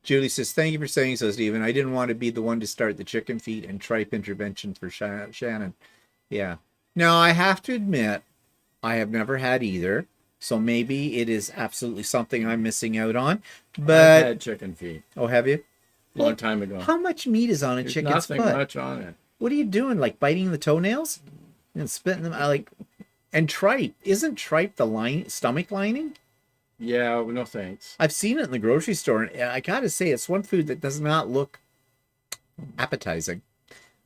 Julie says, thank you for saying so, Stephen. I didn't want to be the one to start the chicken feet and tripe intervention for Shannon. Yeah. Now, I have to admit, I have never had either. So maybe it is absolutely something I'm missing out on. But I've had chicken feet. Oh, have you? Long time ago. How much meat is on a chicken's foot? Nothing much on it. What are you doing? Like biting the toenails and spitting them? And tripe. Isn't tripe the stomach lining? Yeah, no thanks. I've seen it in the grocery store, and I gotta say, it's one food that does not look appetizing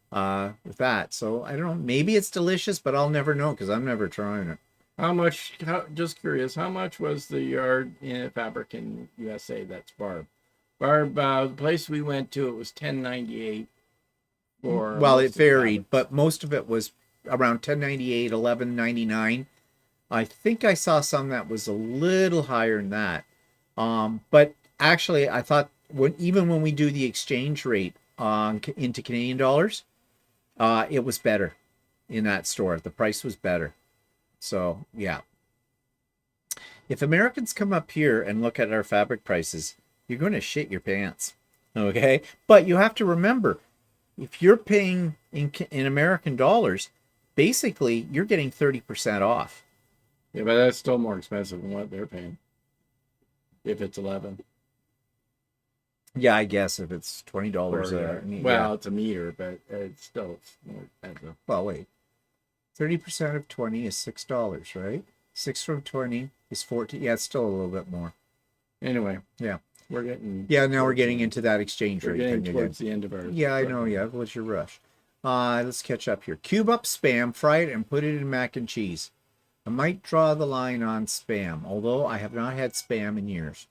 with that. So I don't know. Maybe it's delicious, but I'll never know because I'm never trying it. Just curious, how much was the yard in fabric in USA? That's Barb. Barb, the place we went to, it was $10.98 for. Well, it varied, but most of it was around $10.98, $11.99. I think I saw some that was a little higher than that. But actually, I thought even when we do the exchange rate into Canadian dollars, it was better in that store. The price was better. So, yeah. If Americans come up here and look at our fabric prices, you're going to shit your pants. Okay? But you have to remember, if you're paying in American dollars, basically, you're getting 30% off. Yeah, but that's still more expensive than what they're paying. If it's 11. Yeah, I guess if it's $20. Well, it's a meter, but it's more expensive. Well, wait. 30% of 20 is $6, right? 6 from 20 is 14. Yeah, it's still a little bit more. Anyway. Yeah. We're getting. Yeah, now we're getting into that exchange rate. We're getting towards the end of our. Yeah, I know. Yeah, what's your rush? Let's catch up here. Cube up Spam, fry it, and put it in mac and cheese. I might draw the line on Spam, although I have not had Spam in years.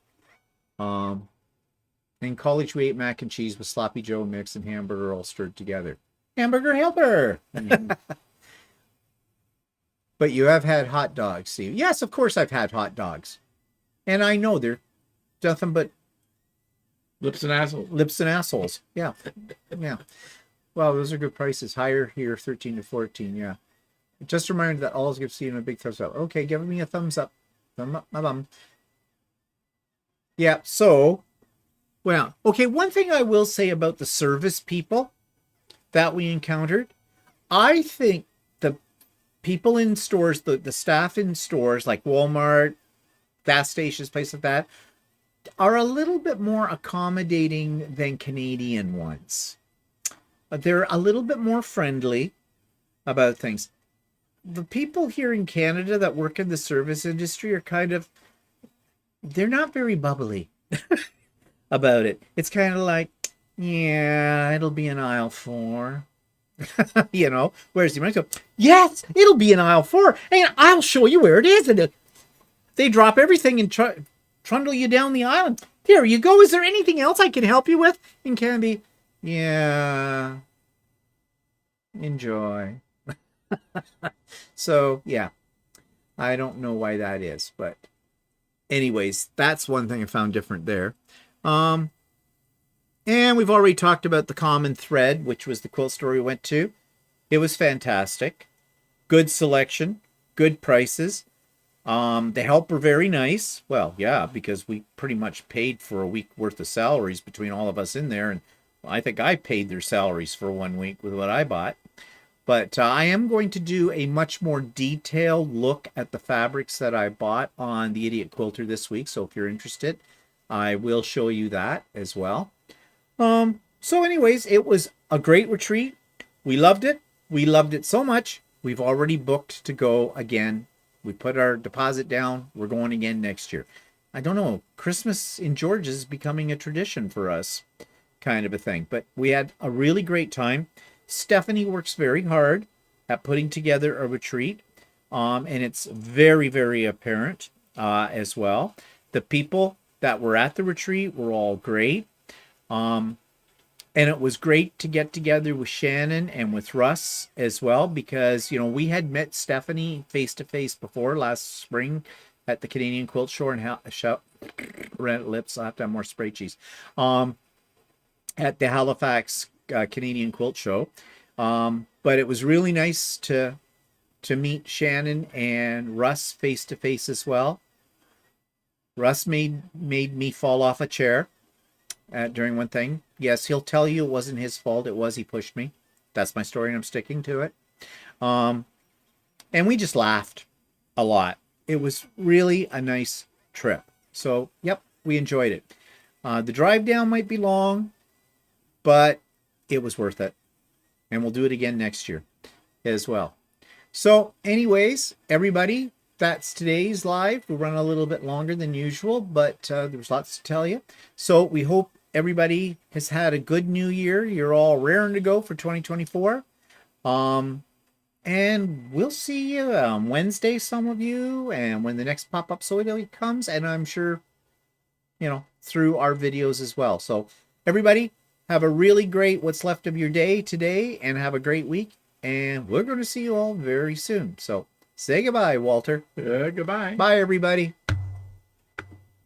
In college, we ate mac and cheese with sloppy Joe mix and hamburger all stirred together. Hamburger helper! Mm-hmm. But you have had hot dogs, Steve. Yes, of course I've had hot dogs. And I know they're nothing but lips and assholes. Lips and assholes. Yeah. Yeah. Well, those are good prices. Higher here, 13 to 14. Yeah. Just a reminder that all give Stephen a big thumbs up. Okay, give me a thumbs up. Thumb up my bum. Yeah, so, well, okay, one thing I will say about the service people that we encountered, I think the people in stores, the staff in stores like Walmart, gas stations, places like that, are a little bit more accommodating than Canadian ones. They're a little bit more friendly about things. the people here in Canada that work in the service industry are they're not very bubbly about it. It's kind of like, yeah, it'll be in aisle 4. Whereas you might go, yes, it'll be in aisle 4, and I'll show you where it is. And they drop everything and trundle you down the aisle. Here you go. Is there anything else I can help you with? And can be, yeah, enjoy. So, yeah, I don't know why that is, but anyways, that's one thing I found different there. And we've already talked about the common thread, which was the quilt store we went to. It was fantastic. Good selection, good prices. The help were very nice. Well, yeah, because we pretty much paid for a week worth of salaries between all of us in there. And I think I paid their salaries for 1 week with what I bought. But I am going to do a much more detailed look at the fabrics that I bought on the Idiot Quilter this week. So if you're interested, I will show you that as well. So anyways, it was a great retreat. We loved it. We loved it so much. We've already booked to go again. We put our deposit down. We're going again next year. I don't know. Christmas in Georgia is becoming a tradition for us, kind of a thing. But we had a really great time. Stephanie works very hard at putting together a retreat. And it's very, very apparent as well. The people that were at the retreat were all great. And it was great to get together with Shannon and with Russ as well, because, we had met Stephanie face-to-face before last spring at the Canadian Quilt Show and red lips, I'll have to have more spray cheese, at the Halifax Canadian Quilt Show. But it was really nice to meet Shannon and Russ face-to-face as well. Russ made me fall off a chair during one thing. Yes, he'll tell you it wasn't his fault. It was, he pushed me. That's my story and I'm sticking to it. And we just laughed a lot. It was really a nice trip. So, yep, we enjoyed it. The drive down might be long, but it was worth it. And we'll do it again next year as well. So, anyways, everybody, that's today's live. We run a little bit longer than usual, but there's lots to tell you. So, we hope everybody has had a good new year. You're all raring to go for 2024. And we'll see you on Wednesday, some of you, and when the next pop-up soy comes, and I'm sure, through our videos as well. So everybody, have a really great what's left of your day today, and have a great week. And we're going to see you all very soon. So say goodbye, Walter. Goodbye. Bye, everybody.